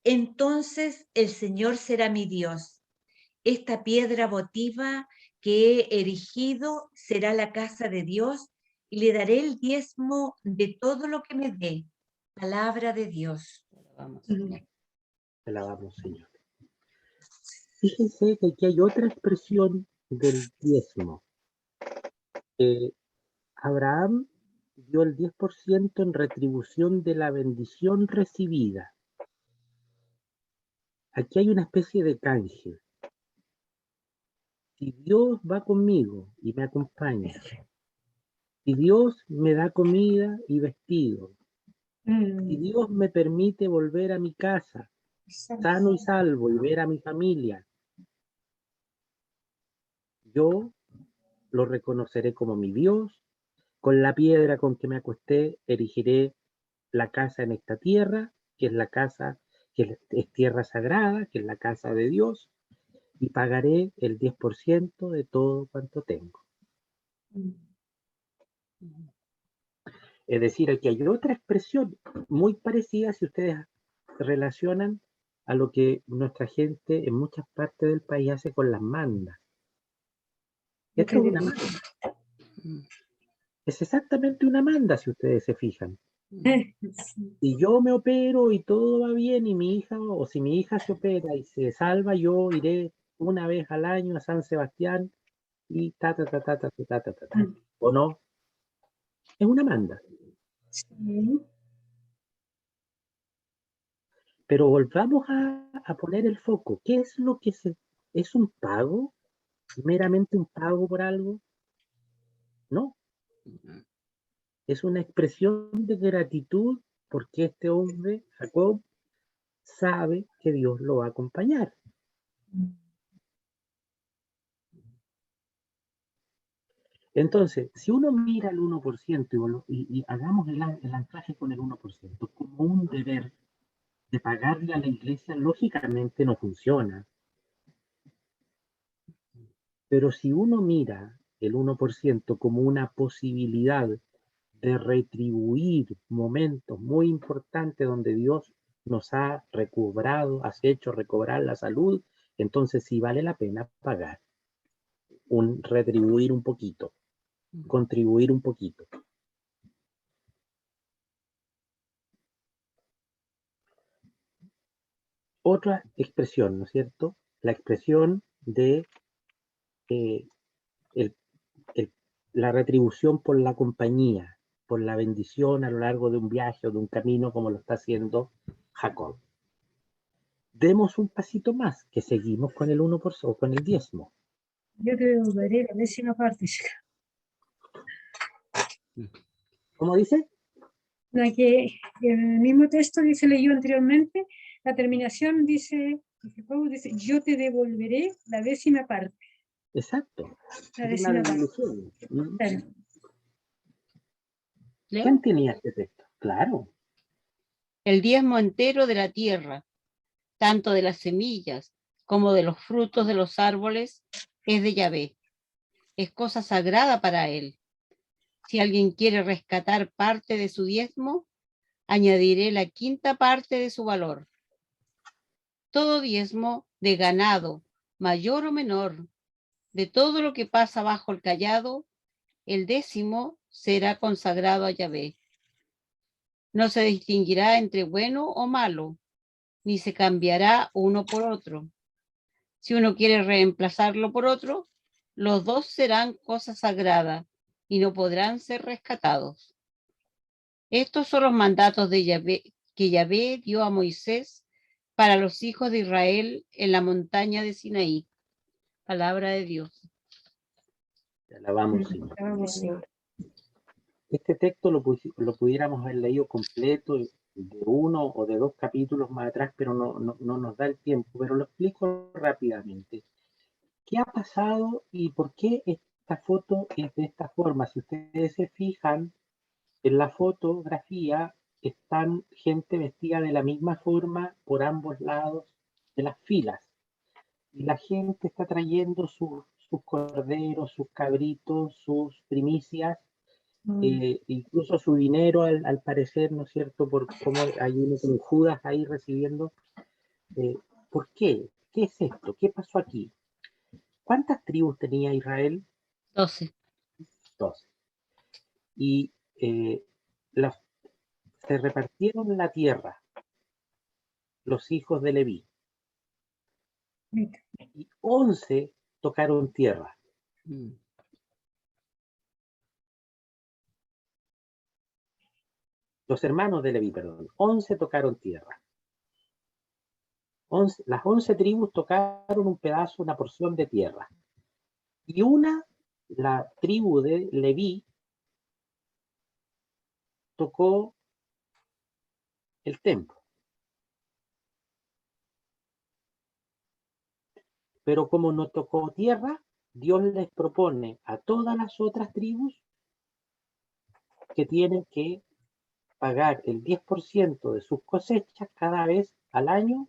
entonces el Señor será mi Dios. Esta piedra votiva que he erigido será la casa de Dios y le daré el diezmo de todo lo que me dé. Palabra de Dios. Te alabamos, Señor. Fíjense que aquí hay otra expresión del diezmo. Abraham dio el 10% en retribución de la bendición recibida. Aquí hay una especie de canje. Si Dios va conmigo y me acompaña, si Dios me da comida y vestido, si Dios me permite volver a mi casa sano y salvo y ver a mi familia, yo lo reconoceré como mi Dios. Con la piedra con que me acosté erigiré la casa en esta tierra, que es la casa, que es tierra sagrada, que es la casa de Dios, y pagaré el 10% de todo cuanto tengo. Es decir, aquí hay otra expresión muy parecida si ustedes relacionan a lo que nuestra gente en muchas partes del país hace con las mandas. Esto es una manda. Es exactamente una manda si ustedes se fijan. Si yo me opero y todo va bien y mi hija, o si mi hija se opera y se salva, yo iré una vez al año a San Sebastián y ta. ¿O no? Es una manda. Pero volvamos a poner el foco. ¿Qué es lo que es un pago? ¿Meramente un pago por algo? No. Es una expresión de gratitud porque este hombre, Jacob, sabe que Dios lo va a acompañar. Entonces, si uno mira el 1% y hagamos el anclaje con el 1% como un deber de pagarle a la iglesia, lógicamente no funciona. Pero si uno mira el 1% como una posibilidad de retribuir momentos muy importantes donde Dios nos ha recobrado, has hecho recobrar la salud, entonces sí vale la pena pagar, retribuir un poquito, contribuir un poquito. Otra expresión, ¿no es cierto? La expresión de la retribución por la compañía, por la bendición a lo largo de un viaje o de un camino como lo está haciendo Jacob. Demos un pasito más, que seguimos con el 1% o con el diezmo. Yo te devolveré la 10ª parte. ¿Cómo dice? La que el mismo texto que se leyó anteriormente, la terminación dice, yo te devolveré la 10ª parte. Exacto. La Es una 10ª parte. devolución. Claro. ¿Quién tenía este texto? Claro. El diezmo entero de la tierra, tanto de las semillas como de los frutos de los árboles, es de Yahvé. Es cosa sagrada para él. Si alguien quiere rescatar parte de su diezmo, añadiré la 5ª parte de su valor. Todo diezmo de ganado, mayor o menor, de todo lo que pasa bajo el cayado, el 10º será consagrado a Yahvé. No se distinguirá entre bueno o malo, ni se cambiará uno por otro. Si uno quiere reemplazarlo por otro, los dos serán cosas sagradas y no podrán ser rescatados. Estos son los mandatos de Yahvé, que Yahvé dio a Moisés para los hijos de Israel en la montaña de Sinaí. Palabra de Dios. Te alabamos, Señor. Alabamos, Señor. Este texto lo pudiéramos haber leído completo de uno o de dos capítulos más atrás, pero no nos da el tiempo, pero lo explico rápidamente. ¿Qué ha pasado y por qué esta foto es de esta forma? Si ustedes se fijan, en la fotografía están gente vestida de la misma forma por ambos lados de las filas. Y la gente está trayendo sus corderos, sus cabritos, sus primicias, incluso su dinero al parecer, ¿no es cierto? Por cómo hay uno con Judas ahí recibiendo. ¿Por qué? ¿Qué es esto? ¿Qué pasó aquí? ¿Cuántas tribus tenía Israel? 12. 12. Y se repartieron la tierra los hijos de Leví. Y 11 tocaron tierra. Los hermanos de Leví, perdón. 11 tocaron tierra. Las 11 tribus tocaron un pedazo, una porción de tierra. Y la tribu de Leví, tocó el templo. Pero como no tocó tierra, Dios les propone a todas las otras tribus que tienen que pagar el 10% de sus cosechas cada vez al año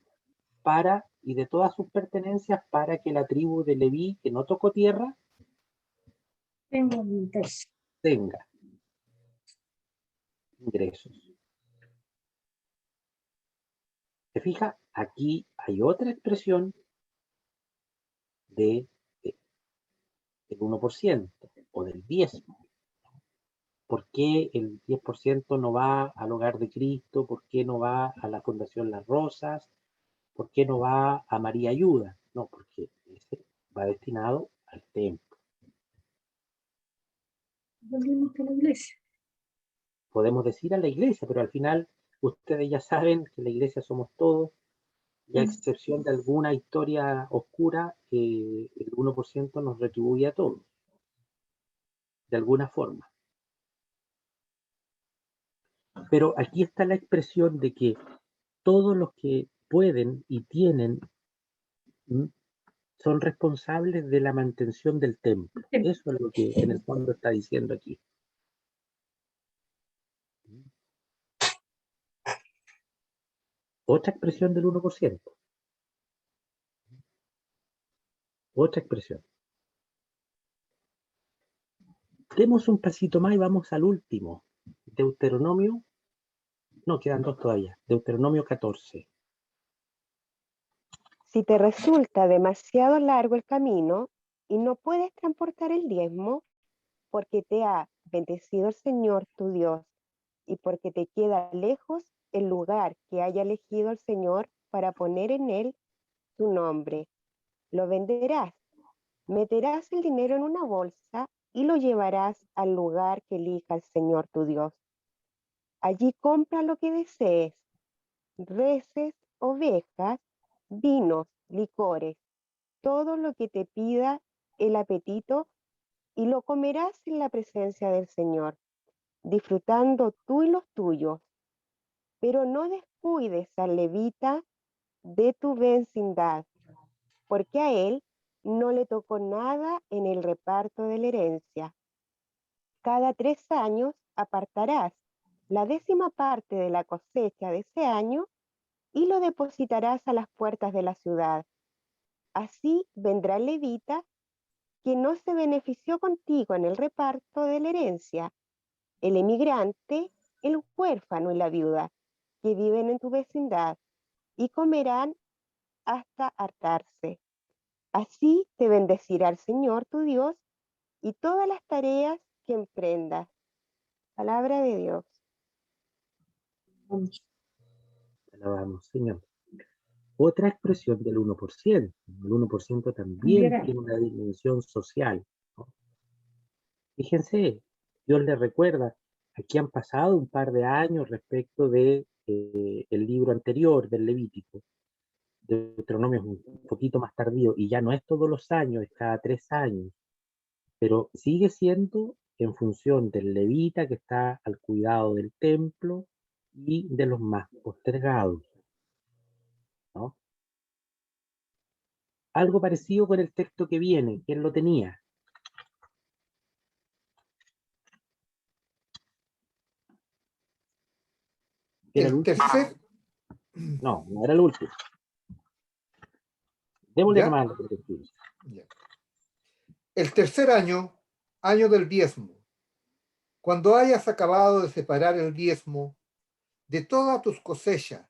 y de todas sus pertenencias para que la tribu de Leví, que no tocó tierra, tenga ingresos. ¿Se fija? Aquí hay otra expresión del 1% o del diezmo. ¿Por qué el 10% no va al hogar de Cristo? ¿Por qué no va a la Fundación Las Rosas? ¿Por qué no va a María Ayuda? No, porque ese va destinado al templo. Volvemos a la iglesia. Podemos decir a la iglesia, pero al final ustedes ya saben que la iglesia somos todos, y a excepción de alguna historia oscura, el 1% nos retribuye a todos, de alguna forma. Pero aquí está la expresión de que todos los que pueden y tienen son responsables de la mantención del templo. Eso es lo que en el fondo está diciendo aquí. Otra expresión del 1%. Otra expresión. Demos un pasito más y vamos al último. Deuteronomio. No, quedan dos todavía. Deuteronomio 14. Si te resulta demasiado largo el camino y no puedes transportar el diezmo, porque te ha bendecido el Señor tu Dios y porque te queda lejos el lugar que haya elegido el Señor para poner en él su nombre, lo venderás, meterás el dinero en una bolsa y lo llevarás al lugar que elija el Señor tu Dios. Allí compra lo que desees, reses, ovejas, vinos, licores, todo lo que te pida el apetito, y lo comerás en la presencia del Señor, disfrutando tú y los tuyos. Pero no descuides al levita de tu vecindad, porque a él no le tocó nada en el reparto de la herencia. Cada 3 años apartarás la 10ª parte de la cosecha de ese año y lo depositarás a las puertas de la ciudad. Así vendrá el levita que no se benefició contigo en el reparto de la herencia, el emigrante, el huérfano y la viuda, que viven en tu vecindad, y comerán hasta hartarse. Así te bendecirá el Señor tu Dios y todas las tareas que emprendas. Palabra de Dios. Alabamos, Señor. Otra expresión del 1%. El 1% también tiene una dimensión social, ¿no? Fíjense, Dios le recuerda, Aquí han pasado un par de años respecto de el libro anterior del Levítico. Deuteronomio es un poquito más tardío y ya no es todos los años, es cada 3 años, pero sigue siendo en función del levita que está al cuidado del templo y de los más postergados, ¿no? Algo parecido con el texto que viene, ¿quién lo tenía? ¿Era el El último? tercer, No, no era el último. Démosle ¿ya? nomás la perspectiva. Ya. El tercer año, año del diezmo. Cuando hayas acabado de separar el diezmo de todas tus cosechas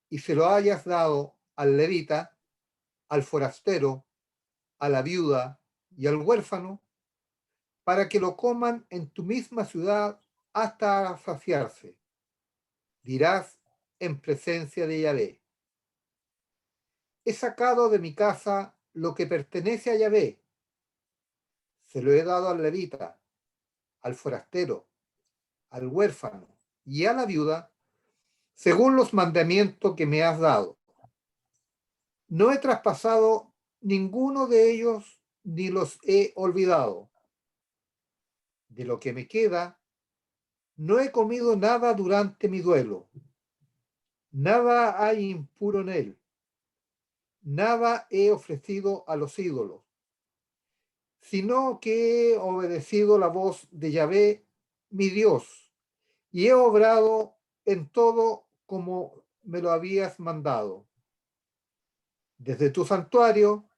y se lo hayas dado al levita, al forastero, a la viuda y al huérfano, para que lo coman en tu misma ciudad hasta saciarse, dirás en presencia de Yahvé: he sacado de mi casa lo que pertenece a Yahvé, se lo he dado al levita, al forastero, al huérfano y a la viuda, según los mandamientos que me has dado. No he traspasado ninguno de ellos ni los he olvidado. De lo que me queda, no he comido nada durante mi duelo. Nada hay impuro en él. Nada he ofrecido a los ídolos, sino que he obedecido la voz de Yahvé, mi Dios, y he obrado en todo como me lo habías mandado. Desde tu santuario,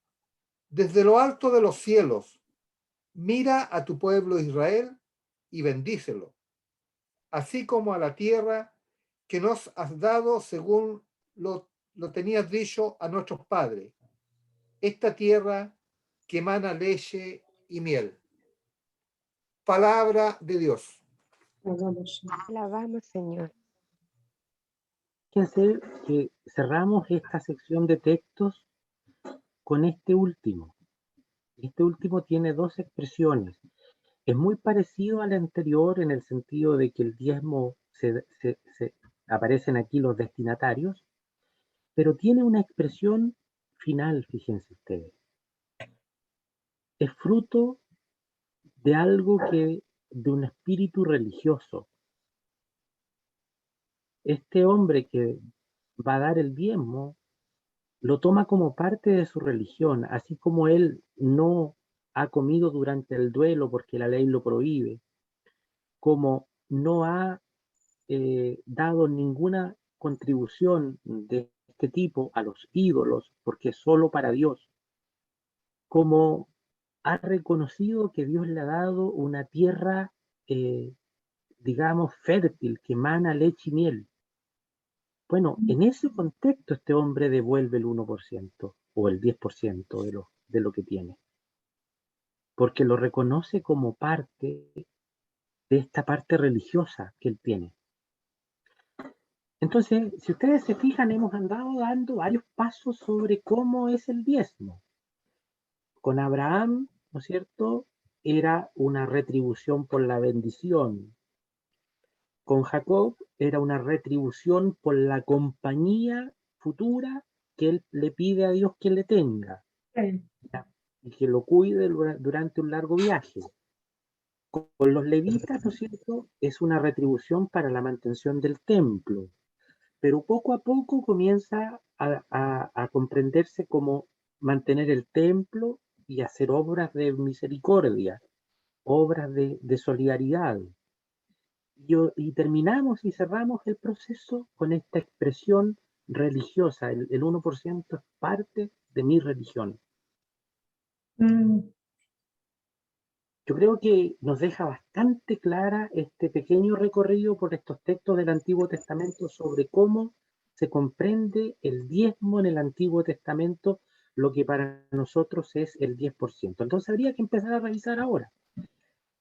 desde lo alto de los cielos, mira a tu pueblo Israel y bendícelo, así como a la tierra que nos has dado según lo tenías dicho a nuestros padres, esta tierra que emana leche y miel. Palabra de Dios. Alabamos, Señor. Fíjense que cerramos esta sección de textos con este último. Este último tiene dos expresiones. Es muy parecido al anterior en el sentido de que el diezmo aparecen aquí los destinatarios, pero tiene una expresión final, fíjense ustedes. Es fruto de algo de un espíritu religioso. Este hombre que va a dar el diezmo lo toma como parte de su religión, así como él no ha comido durante el duelo porque la ley lo prohíbe, como no ha dado ninguna contribución de este tipo a los ídolos, porque es solo para Dios, como ha reconocido que Dios le ha dado una tierra, digamos, fértil, que emana leche y miel. Bueno, en ese contexto este hombre devuelve el 1% o el 10% de lo que tiene, porque lo reconoce como parte de esta parte religiosa que él tiene. Entonces, si ustedes se fijan, hemos andado dando varios pasos sobre cómo es el diezmo. Con Abraham, ¿no es cierto?, era una retribución por la bendición. Con Jacob era una retribución por la compañía futura que él le pide a Dios que le tenga, ¿ya? Y que lo cuide durante un largo viaje. Con los levitas, ¿no es cierto?, es una retribución para la mantención del templo, pero poco a poco comienza a comprenderse cómo mantener el templo y hacer obras de misericordia, obras de solidaridad. Y terminamos y cerramos el proceso con esta expresión religiosa, el 1% es parte de mi religión. Yo creo que nos deja bastante clara este pequeño recorrido por estos textos del Antiguo Testamento sobre cómo se comprende el diezmo en el Antiguo Testamento, lo que para nosotros es el 10%. Entonces habría que empezar a revisar ahora.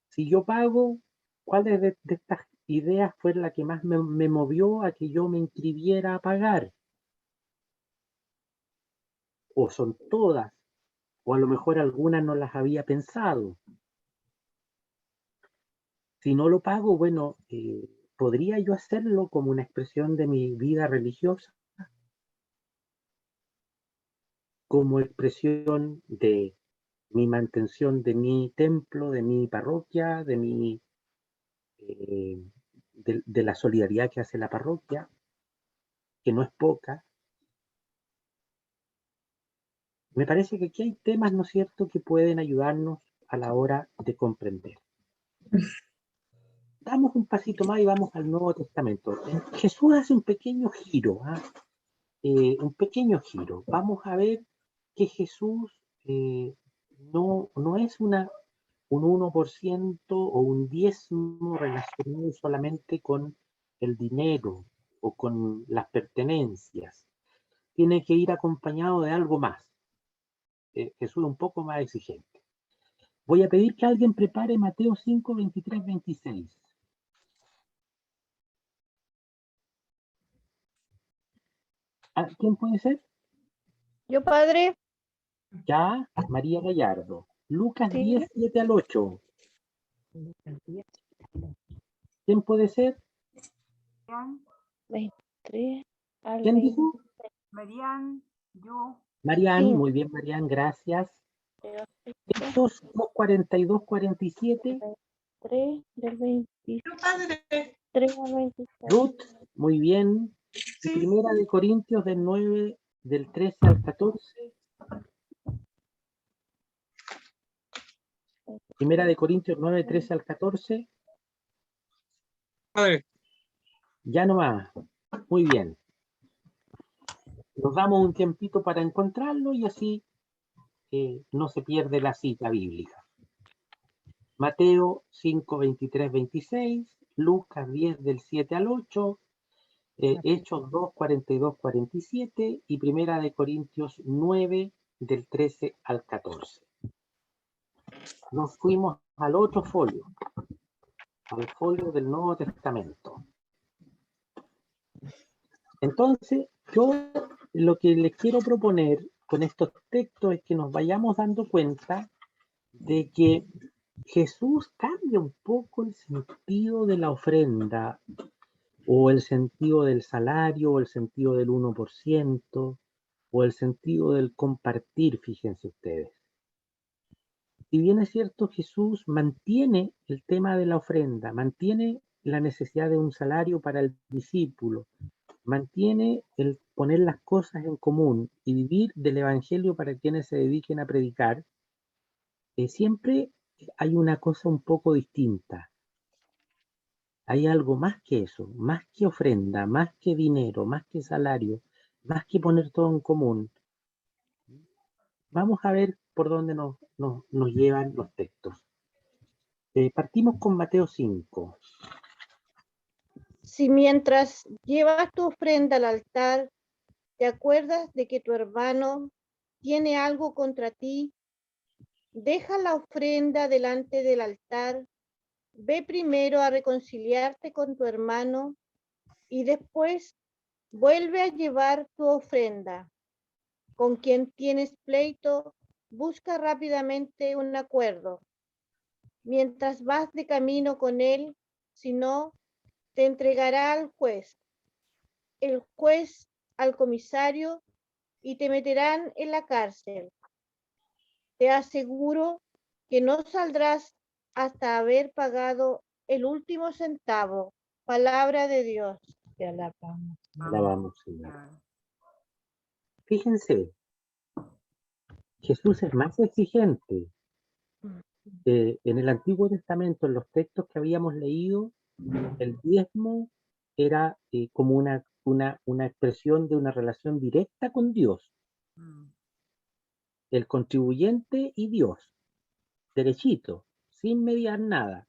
Si yo pago, ¿cuál de estas ideas fue la que más me movió a que yo me inscribiera a pagar? ¿O son todas? ¿O a lo mejor algunas no las había pensado? Si no lo pago, bueno, ¿podría yo hacerlo como una expresión de mi vida religiosa? Como expresión de mi mantención de mi templo, de mi parroquia, de la solidaridad que hace la parroquia, que no es poca. Me parece que aquí hay temas, ¿no es cierto?, que pueden ayudarnos a la hora de comprender. Damos un pasito más y vamos al Nuevo Testamento. Jesús hace un pequeño giro, un pequeño giro. Vamos a ver que Jesús no es un 1% o un diezmo relacionado solamente con el dinero o con las pertenencias. Tiene que ir acompañado de algo más. Jesús es un poco más exigente. Voy a pedir que alguien prepare Mateo 5, 23, 26. ¿Quién puede ser? Yo, padre. Ya, María Gallardo. Lucas Sí. 10, 7 al 8. ¿Quién puede ser? 23 al ¿Quién 20. dijo? Marian, yo. Marian, Sí. muy bien, Marian, gracias. Pero Hechos 42, 47. 3 del 23 Yo, padre, al 26. Ruth, muy bien. Y sí, Primera de Corintios del 9, del 13 al 14. Primera de Corintios 9, 13 al 14. Padre, Ya no más. Muy bien. Nos damos un tiempito para encontrarlo y así no se pierde la cita bíblica. Mateo 5, 23, 26. Lucas 10 del 7 al 8. Hechos 2, 42, 47. Y Primera de Corintios 9 del 13 al 14. Nos fuimos al otro folio, al folio del Nuevo Testamento. Entonces, yo lo que les quiero proponer con estos textos es que nos vayamos dando cuenta de que Jesús cambia un poco el sentido de la ofrenda, o el sentido del salario, o el sentido del 1%, o el sentido del compartir, fíjense ustedes. Si bien es cierto, Jesús mantiene el tema de la ofrenda, mantiene la necesidad de un salario para el discípulo, mantiene el poner las cosas en común y vivir del Evangelio para quienes se dediquen a predicar, siempre hay una cosa un poco distinta. Hay algo más que eso, más que ofrenda, más que dinero, más que salario, más que poner todo en común. Vamos a ver por dónde nos llevan los textos. Partimos con Mateo 5. Si mientras llevas tu ofrenda al altar, te acuerdas de que tu hermano tiene algo contra ti, deja la ofrenda delante del altar, ve primero a reconciliarte con tu hermano y después vuelve a llevar tu ofrenda. Con quien tienes pleito, busca rápidamente un acuerdo. Mientras vas de camino con él, si no, te entregará al juez, el juez al comisario y te meterán en la cárcel. Te aseguro que no saldrás hasta haber pagado el último centavo. Palabra de Dios. Te alabamos. Alabamos, Señor. Fíjense, Jesús es más exigente. En el Antiguo Testamento, en los textos que habíamos leído, el diezmo era como una expresión de una relación directa con Dios. El contribuyente y Dios, derechito, sin mediar nada.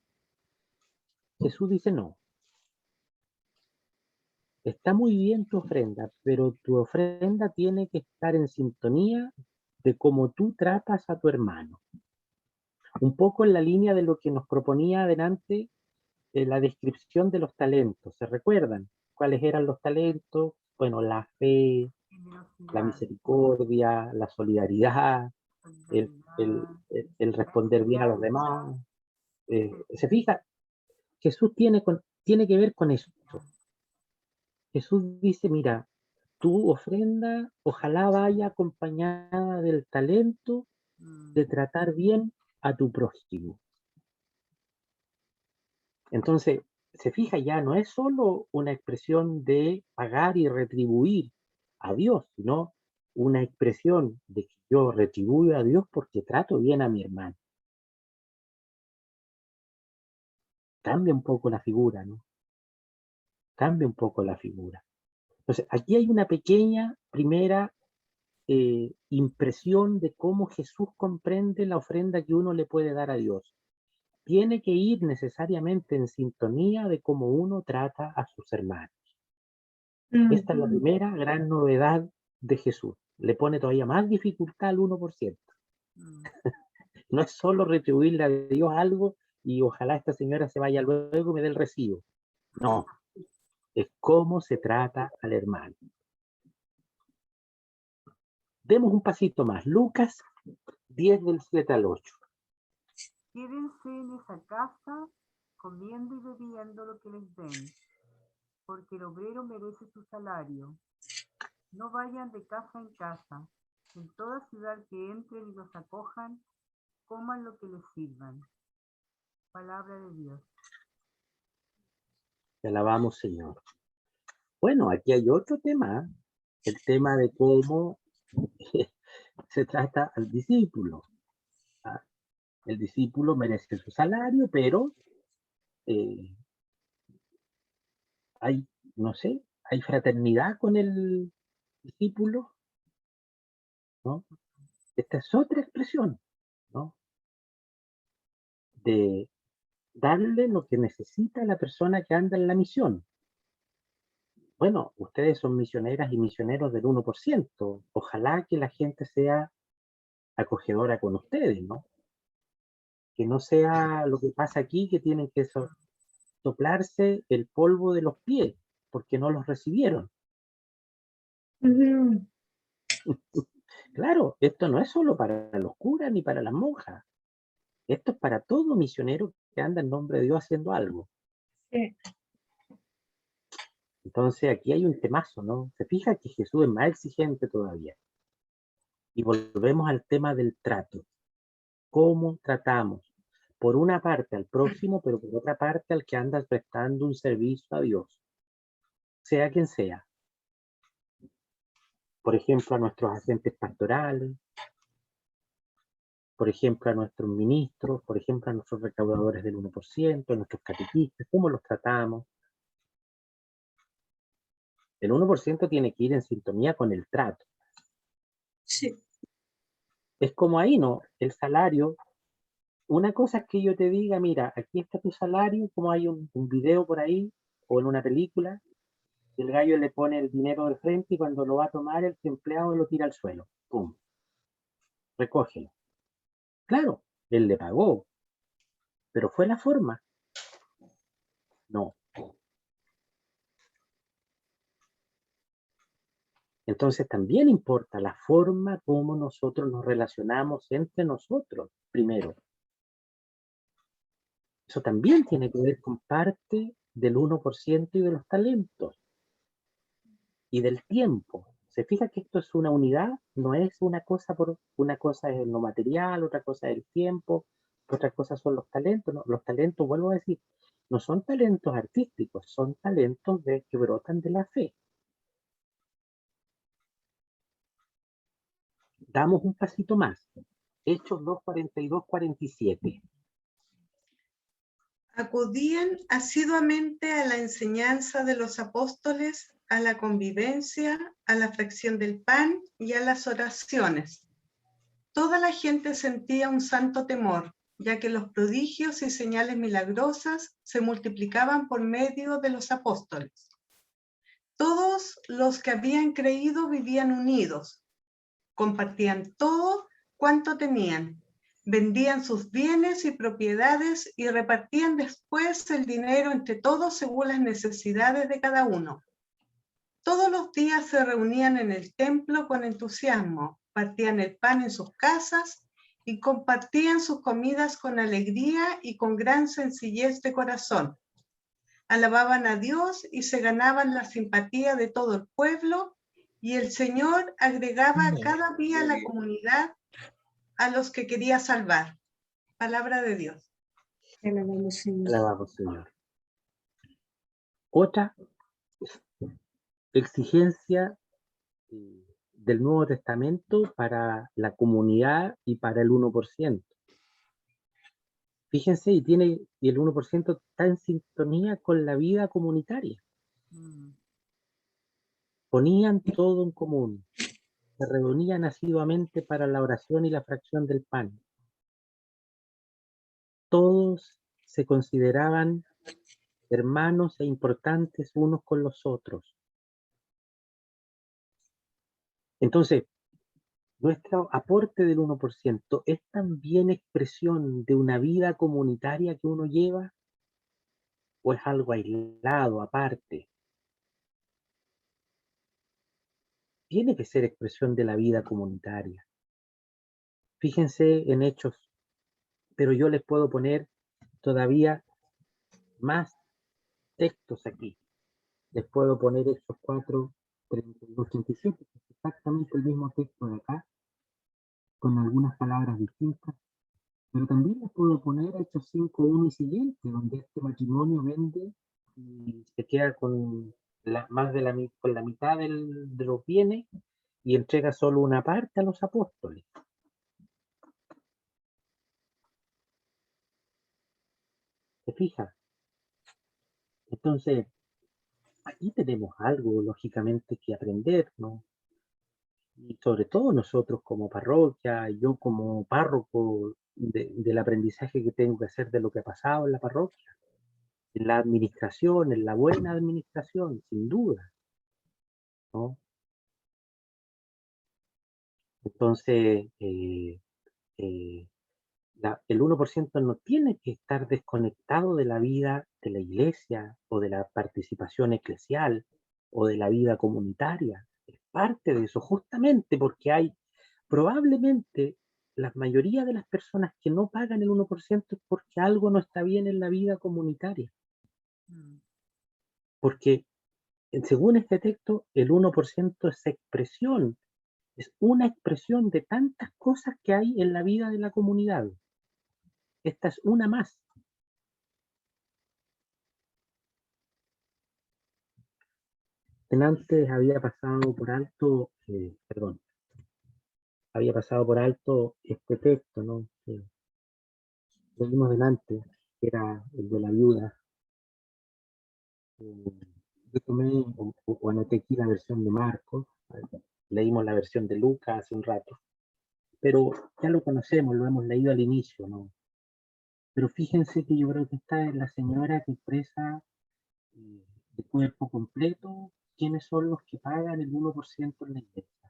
Jesús dice no. Está muy bien tu ofrenda, pero tu ofrenda tiene que estar en sintonía de cómo tú tratas a tu hermano. Un poco en la línea de lo que nos proponía adelante la descripción de los talentos. ¿Se recuerdan cuáles eran los talentos? Bueno, la fe, la misericordia, la solidaridad, el responder bien a los demás. ¿Se fija? Jesús tiene que ver con esto. Jesús dice, mira, tu ofrenda ojalá vaya acompañada del talento de tratar bien a tu prójimo. Entonces, se fija, ya no es solo una expresión de pagar y retribuir a Dios, sino una expresión de que yo retribuyo a Dios porque trato bien a mi hermano. Cambia un poco la figura, ¿no? Cambia un poco la figura. Entonces, aquí hay una pequeña primera impresión de cómo Jesús comprende la ofrenda que uno le puede dar a Dios. Tiene que ir necesariamente en sintonía de cómo uno trata a sus hermanos. Esta es la primera gran novedad de Jesús. Le pone todavía más dificultad al 1%. No es solo retribuirle a Dios algo y ojalá esta señora se vaya luego y me dé el recibo. No, es cómo se trata al hermano. Demos un pasito más. Lucas 10 del 7 al 8. Quédense en esa casa comiendo y bebiendo lo que les den, porque el obrero merece su salario. No vayan de casa en casa. En toda ciudad que entren y los acojan, coman lo que les sirvan. Palabra de Dios. Te alabamos, Señor. Bueno, aquí hay otro tema, el tema de cómo se trata al discípulo. El discípulo merece su salario, pero hay, no sé, hay fraternidad con el discípulo, ¿no? Esta es otra expresión, ¿no? De darle lo que necesita la persona que anda en la misión. Bueno, ustedes son misioneras y misioneros del 1%. Ojalá que la gente sea acogedora con ustedes, ¿no? Que no sea lo que pasa aquí, que tienen que soplarse el polvo de los pies, porque no los recibieron. Claro, esto no es solo para los curas ni para las monjas. Esto es para todo misionero que anda en nombre de Dios haciendo algo. Sí. Entonces aquí hay un temazo, ¿no? Se fija que Jesús es más exigente todavía. Y volvemos al tema del trato. ¿Cómo tratamos? Por una parte al próximo, pero por otra parte al que anda prestando un servicio a Dios. Sea quien sea. Por ejemplo, a nuestros agentes pastorales, por ejemplo, a nuestros ministros, por ejemplo, a nuestros recaudadores del 1%, a nuestros catequistas, ¿cómo los tratamos? El 1% tiene que ir en sintonía con el trato. Sí. Es como ahí, ¿no? El salario. Una cosa es que yo te diga, mira, aquí está tu salario, como hay un video por ahí, o en una película, el gallo le pone el dinero de frente y cuando lo va a tomar, el empleado lo tira al suelo. ¡Pum! Recógelo. Claro, él le pagó, pero fue la forma. No. Entonces también importa la forma como nosotros nos relacionamos entre nosotros, primero. Eso también tiene que ver con parte del 1% y de los talentos y del tiempo. Se fija que esto es una unidad, no es una cosa una cosa es lo material, otra cosa es el tiempo, otra cosa son los talentos. ¿No? Los talentos, vuelvo a decir, no son talentos artísticos, son talentos que brotan de la fe. Damos un pasito más. Hechos 2:42-47. Acudían asiduamente a la enseñanza de los apóstoles, a la convivencia, a la fracción del pan y a las oraciones. Toda la gente sentía un santo temor, ya que los prodigios y señales milagrosas se multiplicaban por medio de los apóstoles. Todos los que habían creído vivían unidos, compartían todo cuanto tenían, vendían sus bienes y propiedades y repartían después el dinero entre todos según las necesidades de cada uno. Todos los días se reunían en el templo con entusiasmo, partían el pan en sus casas y compartían sus comidas con alegría y con gran sencillez de corazón, alababan a Dios y se ganaban la simpatía de todo el pueblo, y el Señor agregaba cada día a la comunidad a los que quería salvar. Palabra de Dios. Te alabamos, Señor. Alabamos, Señor. Otra exigencia del Nuevo Testamento para la comunidad y para el 1%. Fíjense, y el 1% está en sintonía con la vida comunitaria. Ponían todo en común, se reunían asiduamente para la oración y la fracción del pan. Todos se consideraban hermanos e importantes unos con los otros. Entonces, nuestro aporte del 1% es también expresión de una vida comunitaria que uno lleva, o es algo aislado, aparte. Tiene que ser expresión de la vida comunitaria. Fíjense en Hechos, pero yo les puedo poner todavía más textos aquí. Les puedo poner Hechos 4, 32, 37, que es exactamente el mismo texto de acá, con algunas palabras distintas. Pero también les puedo poner Hechos 5, 1 y siguiente, donde este matrimonio vende y se queda con con la mitad de los bienes y entrega solo una parte a los apóstoles. ¿Se fija? Entonces, aquí tenemos algo, lógicamente, que aprender, ¿no? Y sobre todo nosotros como parroquia, yo como párroco, del aprendizaje que tengo que hacer de lo que ha pasado en la parroquia, en la administración, en la buena administración, sin duda, ¿no? Entonces, el 1% no tiene que estar desconectado de la vida de la iglesia o de la participación eclesial o de la vida comunitaria. Es parte de eso, justamente porque hay probablemente la mayoría de las personas que no pagan el 1% es porque algo no está bien en la vida comunitaria. Porque según este texto, el 1% es expresión, es una expresión de tantas cosas que hay en la vida de la comunidad. Esta es una más. Antes había pasado por alto, había pasado por alto este texto, ¿no? Que leímos delante, que era el de la viuda. Yo tomé o anoté aquí la versión de Marcos, leímos la versión de Lucas hace un rato, pero ya lo conocemos, lo hemos leído al inicio, ¿no? Pero fíjense que yo creo que esta es la señora que expresa de cuerpo completo quiénes son los que pagan el 1% en la iglesia.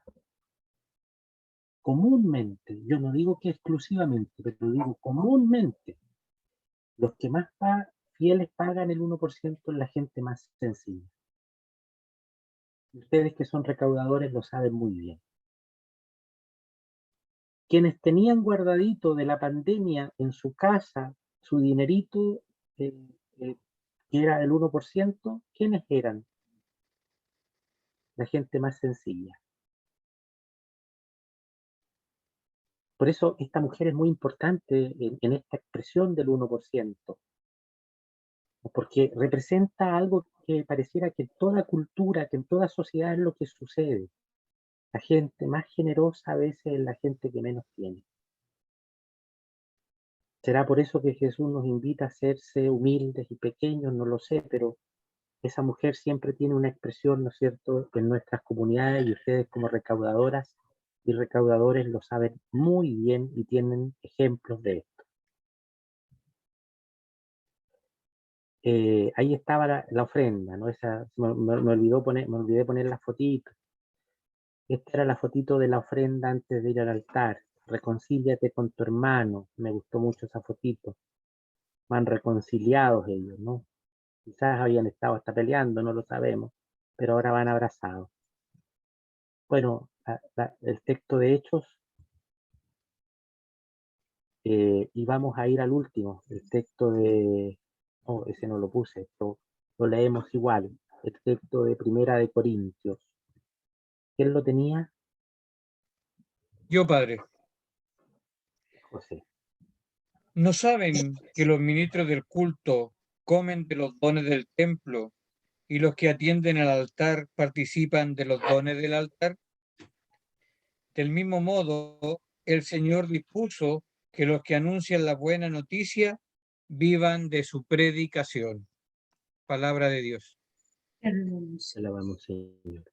Comúnmente, yo no digo que exclusivamente, pero digo comúnmente, los que más fieles pagan el 1% es la gente más sencilla. Ustedes que son recaudadores lo saben muy bien. Quienes tenían guardadito de la pandemia en su casa su dinerito, que era el 1%, ¿quiénes eran? La gente más sencilla. Por eso esta mujer es muy importante en esta expresión del 1%, porque representa algo que pareciera que en toda cultura, que en toda sociedad es lo que sucede. La gente más generosa a veces es la gente que menos tiene. ¿Será por eso que Jesús nos invita a hacerse humildes y pequeños? No lo sé, pero esa mujer siempre tiene una expresión, ¿no es cierto?, en nuestras comunidades, y ustedes como recaudadoras y recaudadores lo saben muy bien y tienen ejemplos de esto. Ahí estaba la ofrenda, ¿no? Me olvidé poner la fotito. Esta era la fotito de la ofrenda antes de ir al altar. Reconcíliate con tu hermano. Me gustó mucho esa fotito. Van reconciliados ellos, ¿no? Quizás habían estado hasta peleando, no lo sabemos, pero ahora van abrazados. Bueno, el texto de Hechos, y vamos a ir al último, el texto de... Oh, ese no lo puse, pero lo leemos igual, el texto de Primera de Corintios. ¿Quién lo tenía? Yo, Padre. José. ¿No saben que los ministros del culto comen de los dones del templo y los que atienden al altar participan de los dones del altar? Del mismo modo, el Señor dispuso que los que anuncian la buena noticia vivan de su predicación. Palabra de Dios. Alabamos, Señor.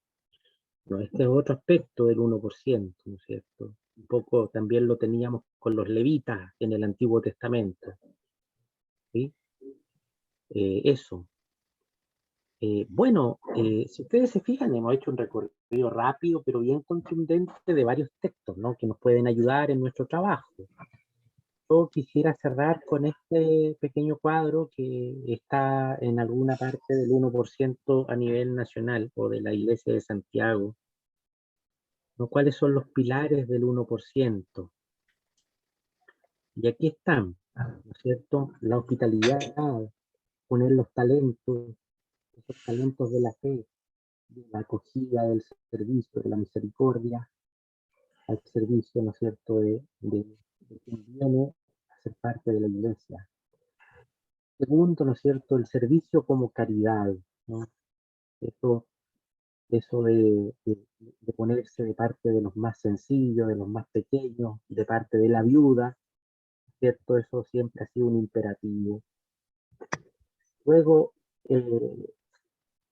No, este es otro aspecto del 1%, ¿no es cierto? Un poco también lo teníamos con los levitas en el Antiguo Testamento. ¿Sí? Eso. Bueno, si ustedes se fijan, hemos hecho un recorrido rápido, pero bien contundente de varios textos, ¿no? Que nos pueden ayudar en nuestro trabajo. Yo quisiera cerrar con este pequeño cuadro que está en alguna parte del 1% a nivel nacional o de la Iglesia de Santiago, ¿no? ¿Cuáles son los pilares del 1%? Y aquí están, ¿no es cierto? La hospitalidad, poner los talentos, esos talentos de la fe, de la acogida, del servicio, de la misericordia, al servicio, ¿no es cierto?, de quien viene a ser parte de la iglesia. Segundo, ¿no es cierto?, el servicio como caridad, ¿no? Eso de ponerse de parte de los más sencillos, de los más pequeños, de parte de la viuda, ¿cierto? Eso siempre ha sido un imperativo. Luego,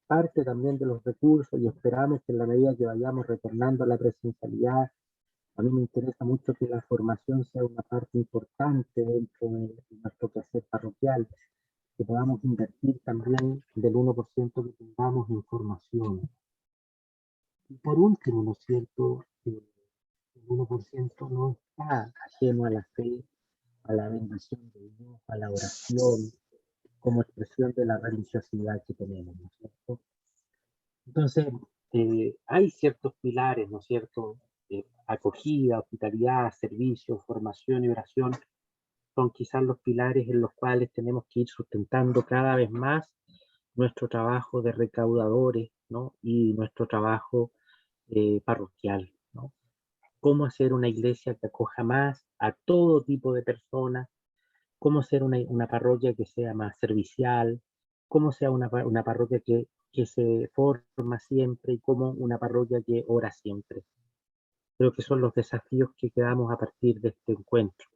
parte también de los recursos, y esperamos que en la medida que vayamos retornando a la presencialidad, a mí me interesa mucho que la formación sea una parte importante dentro de nuestro quehacer parroquial, que podamos invertir también del 1% que tengamos en formación. Y por último, ¿no es cierto?, el 1% no está ajeno a la fe, a la bendición de Dios, a la oración, como expresión de la religiosidad que tenemos, ¿no es cierto? Entonces, hay ciertos pilares, ¿no es cierto? Acogida, hospitalidad, servicio, formación y oración, son quizás los pilares en los cuales tenemos que ir sustentando cada vez más nuestro trabajo de recaudadores, ¿no? Y nuestro trabajo parroquial, ¿no? Cómo hacer una iglesia que acoja más a todo tipo de personas, cómo hacer una parroquia que sea más servicial, cómo sea una parroquia que se forma siempre y cómo una parroquia que ora siempre. Creo que son los desafíos que quedamos a partir de este encuentro.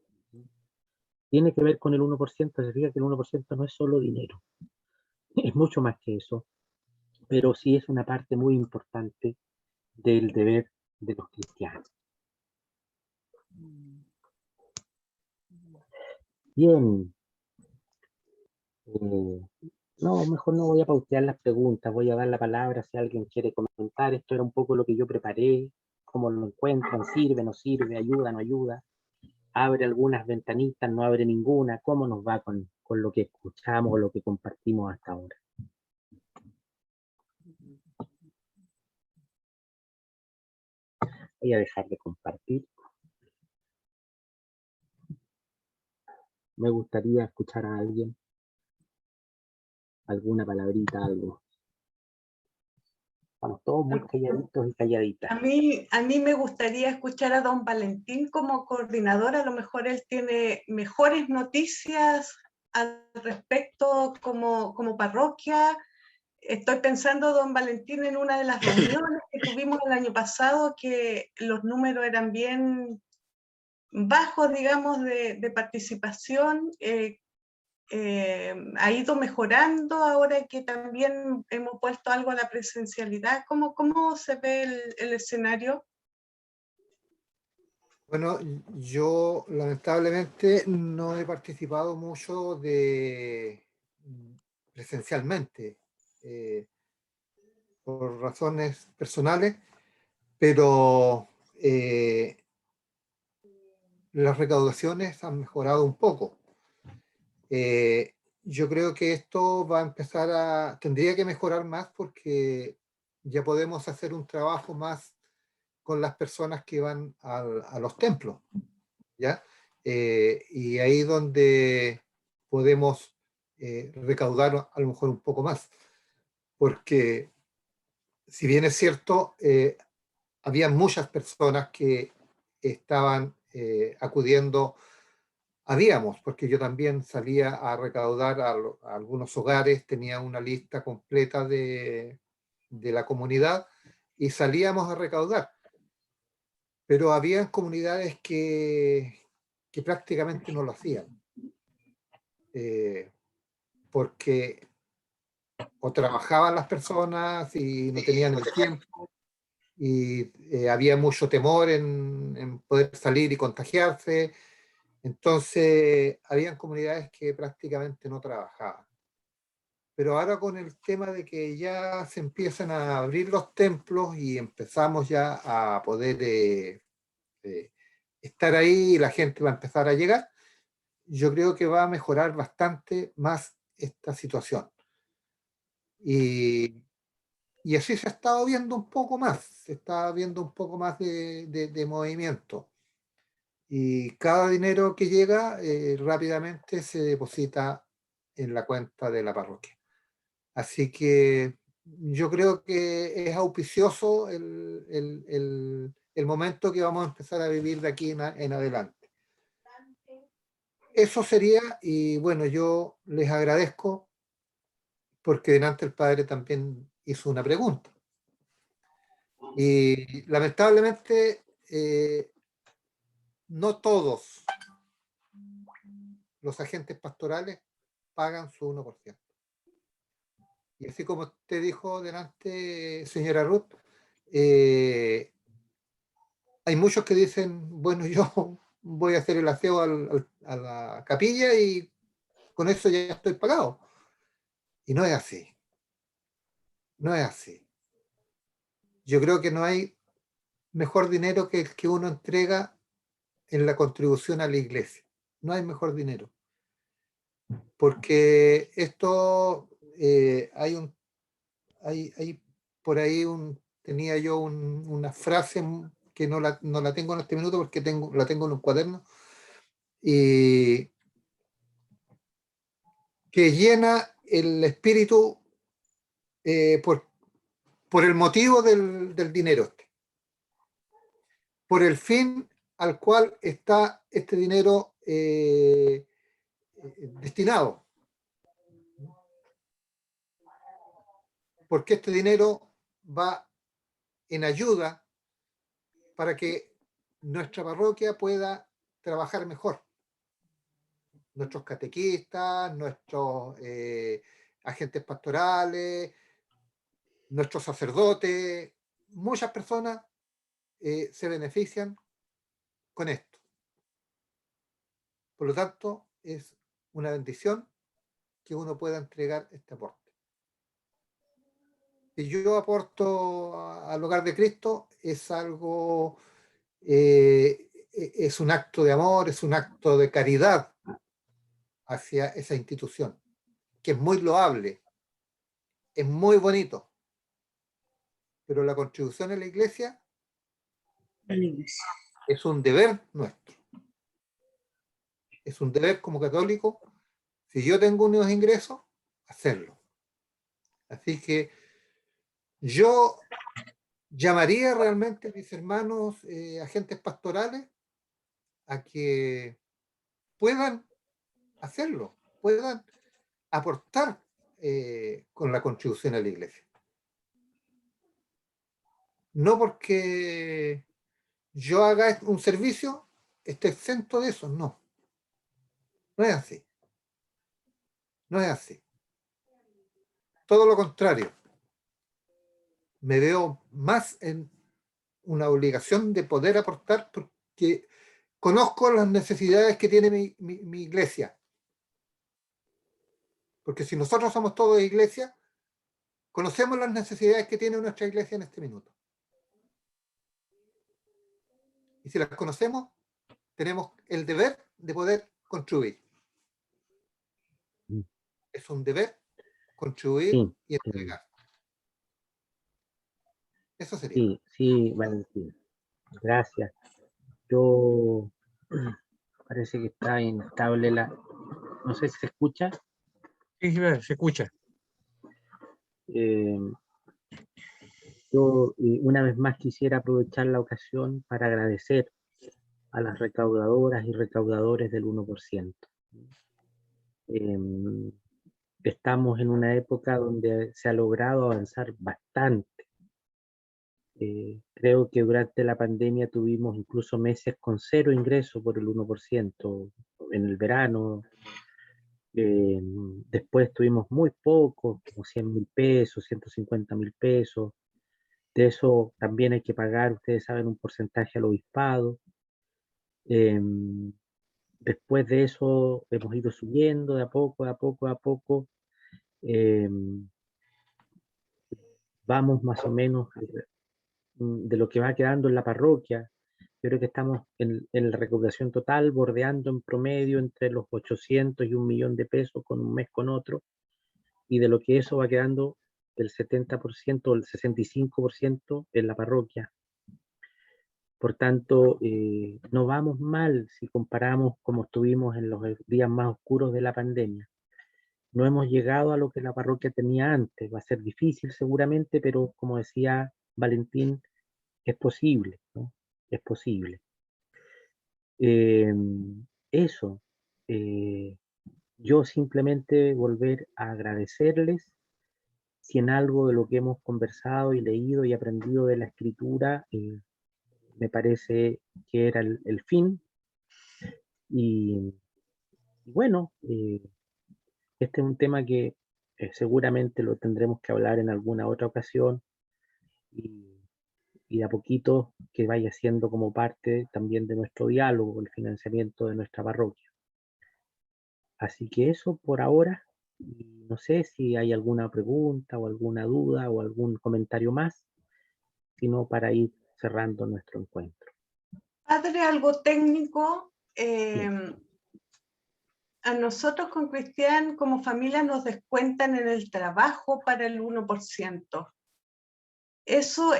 Tiene que ver con el 1%, se fija que el 1% no es solo dinero, es mucho más que eso, pero sí es una parte muy importante del deber de los cristianos. Bien. No, mejor no voy a pautear las preguntas, voy a dar la palabra si alguien quiere comentar. Esto era un poco lo que yo preparé, cómo lo encuentran, sirve, no sirve, ayuda, no ayuda, abre algunas ventanitas, no abre ninguna, cómo nos va con lo que escuchamos o lo que compartimos hasta ahora. Voy a dejar de compartir. Me gustaría escuchar a alguien, alguna palabrita, algo. Estamos todos muy calladitos y calladitas. A mí me gustaría escuchar a don Valentín como coordinador. A lo mejor él tiene mejores noticias al respecto como parroquia. Estoy pensando, don Valentín, en una de las reuniones que tuvimos el año pasado, que los números eran bien bajos, digamos, de participación. Ha ido mejorando ahora que también hemos puesto algo a la presencialidad. ¿Cómo se ve el escenario? Bueno, yo lamentablemente no he participado mucho presencialmente por razones personales, pero las recaudaciones han mejorado un poco. Yo creo que esto va a empezar tendría que mejorar más porque ya podemos hacer un trabajo más con las personas que van a los templos, ¿ya? Y ahí donde podemos recaudar a lo mejor un poco más. porque si bien es cierto, había muchas personas que estaban acudiendo, habíamos, porque yo también salía a recaudar a algunos hogares, tenía una lista completa de la comunidad y salíamos a recaudar. Pero había comunidades que prácticamente no lo hacían, porque o trabajaban las personas y no tenían el tiempo, y había mucho temor en poder salir y contagiarse. Entonces, habían comunidades que prácticamente no trabajaban. Pero ahora con el tema de que ya se empiezan a abrir los templos y empezamos ya a poder estar ahí y la gente va a empezar a llegar, yo creo que va a mejorar bastante más esta situación. Y así se ha estado viendo un poco más, se está viendo un poco más de movimiento. Y cada dinero que llega rápidamente se deposita en la cuenta de la parroquia. Así que yo creo que es auspicioso el momento que vamos a empezar a vivir de aquí en adelante. Eso sería, y bueno, yo les agradezco porque delante el padre también hizo una pregunta. Y lamentablemente no todos los agentes pastorales pagan su 1%. Y así como usted dijo delante, señora Ruth, hay muchos que dicen, bueno, yo voy a hacer el aseo a la capilla y con eso ya estoy pagado. Y no es así. No es así. Yo creo que no hay mejor dinero que el que uno entrega en la contribución a la iglesia. No hay mejor dinero. Porque esto, hay por ahí tenía yo una frase que no la tengo en este minuto porque la tengo en un cuaderno, y que llena el espíritu por el motivo del dinero, por el fin al cual está este dinero destinado. Porque este dinero va en ayuda para que nuestra parroquia pueda trabajar mejor. Nuestros catequistas, nuestros agentes pastorales, nuestros sacerdotes, muchas personas se benefician con esto. Por lo tanto, es una bendición que uno pueda entregar este aporte. Si yo aporto al hogar de Cristo, es algo, es un acto de amor, es un acto de caridad hacia esa institución, que es muy loable, es muy bonito, pero la contribución a la iglesia es un deber nuestro. Es un deber como católico, si yo tengo unos ingresos, hacerlo. Así que yo llamaría realmente a mis hermanos agentes pastorales a que puedan hacerlo, puedan aportar con la contribución a la iglesia. No porque yo haga un servicio, esté exento de eso, no. No es así. No es así. Todo lo contrario. Me veo más en una obligación de poder aportar porque conozco las necesidades que tiene mi iglesia. Porque si nosotros somos todos iglesia, conocemos las necesidades que tiene nuestra iglesia en este minuto. Y si las conocemos, tenemos el deber de poder contribuir. Es un deber contribuir y entregar. Eso sería. Sí, Valentín. Gracias. Yo parece que está inestable no sé si se escucha. Sí, se escucha. Yo una vez más quisiera aprovechar la ocasión para agradecer a las recaudadoras y recaudadores del 1%. Estamos en una época donde se ha logrado avanzar bastante. Creo que durante la pandemia tuvimos incluso meses con 0 ingresos por el 1%, en el verano. Después tuvimos muy poco, como 100.000 pesos, 150.000 pesos. De eso también hay que pagar, ustedes saben, un porcentaje al obispado. Después de eso hemos ido subiendo de a poco, de a poco, de a poco. Vamos más o menos de lo que va quedando en la parroquia. Yo creo que estamos en la recaudación total, bordeando en promedio entre los 800 y 1.000.000 de pesos con un mes con otro. Y de lo que eso va quedando el 70% o el 65% en la parroquia. Por tanto, no vamos mal si comparamos como estuvimos en los días más oscuros de la pandemia. No hemos llegado a lo que la parroquia tenía antes. Va a ser difícil seguramente, pero como decía Valentín, es posible, ¿no? Es posible. Eso. Yo simplemente volver a agradecerles si en algo de lo que hemos conversado y leído y aprendido de la escritura me parece que era el fin. Y bueno, este es un tema que seguramente lo tendremos que hablar en alguna otra ocasión y de a poquito que vaya siendo como parte también de nuestro diálogo, el financiamiento de nuestra parroquia. Así que eso por ahora. Y no sé si hay alguna pregunta o alguna duda o algún comentario más, sino para ir cerrando nuestro encuentro. Padre, algo técnico. Sí. A nosotros con Cristian como familia nos descuentan en el trabajo para el 1%. ¿Eso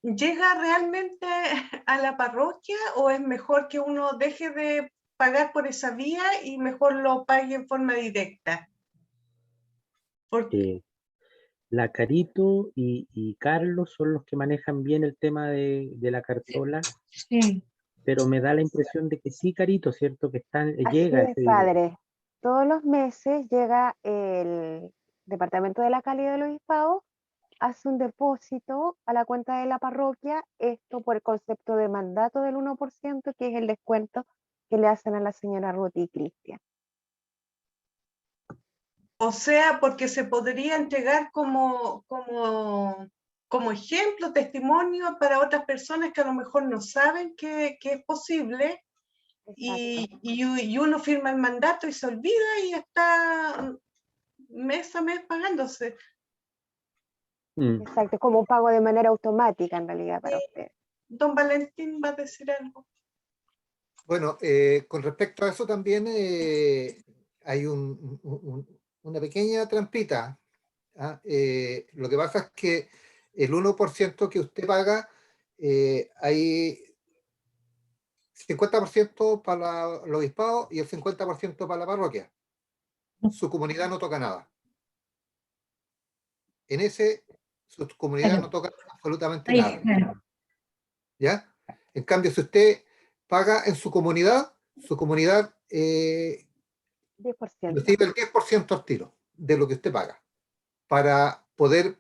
llega realmente a la parroquia o es mejor que uno deje de pagar por esa vía y mejor lo pague en forma directa? Porque La Carito y Carlos son los que manejan bien el tema de la cartola, Sí. pero me da la impresión de que sí, Carito, ¿cierto? Que Así llega es, ese dinero. padre. Todos los meses llega el Departamento de la Calidad del Obispado, hace un depósito a la cuenta de la parroquia, esto por el concepto de mandato del 1%, que es el descuento que le hacen a la señora Ruth y Cristian. O sea, porque se podría entregar como ejemplo, testimonio para otras personas que a lo mejor no saben que es posible y uno firma el mandato y se olvida y está mes a mes pagándose. Exacto, como un pago de manera automática en realidad para usted. Don Valentín va a decir algo. Bueno, con respecto a eso también hay una pequeña trampita. ¿Ah? Lo que pasa es que el 1% que usted paga, hay 50% para el obispado y el 50% para la parroquia. Su comunidad no toca nada. En ese, su comunidad no toca absolutamente nada. ¿Ya? En cambio, si usted paga en su comunidad 10%. recibe el 10% al tiro de lo que usted paga, para poder,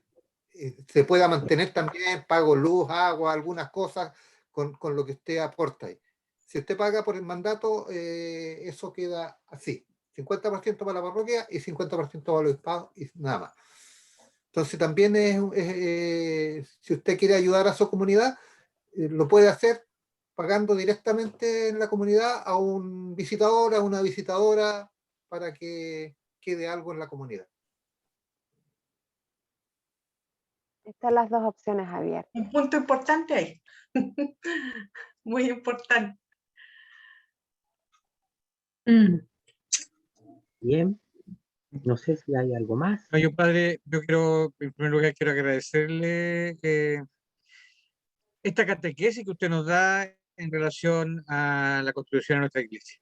se pueda mantener también pago luz, agua, algunas cosas con lo que usted aporta ahí. Si usted paga por el mandato, eso queda así, 50% para la parroquia y 50% para los obispado y nada más. Entonces también si usted quiere ayudar a su comunidad, lo puede hacer pagando directamente en la comunidad a un visitador, a una visitadora, para que quede algo en la comunidad. Están las dos opciones abiertas. Un punto importante ahí. Muy importante. Bien. No sé si hay algo más. No, yo, padre, en primer lugar, quiero agradecerle esta catequesis que usted nos da en relación a la construcción de nuestra iglesia.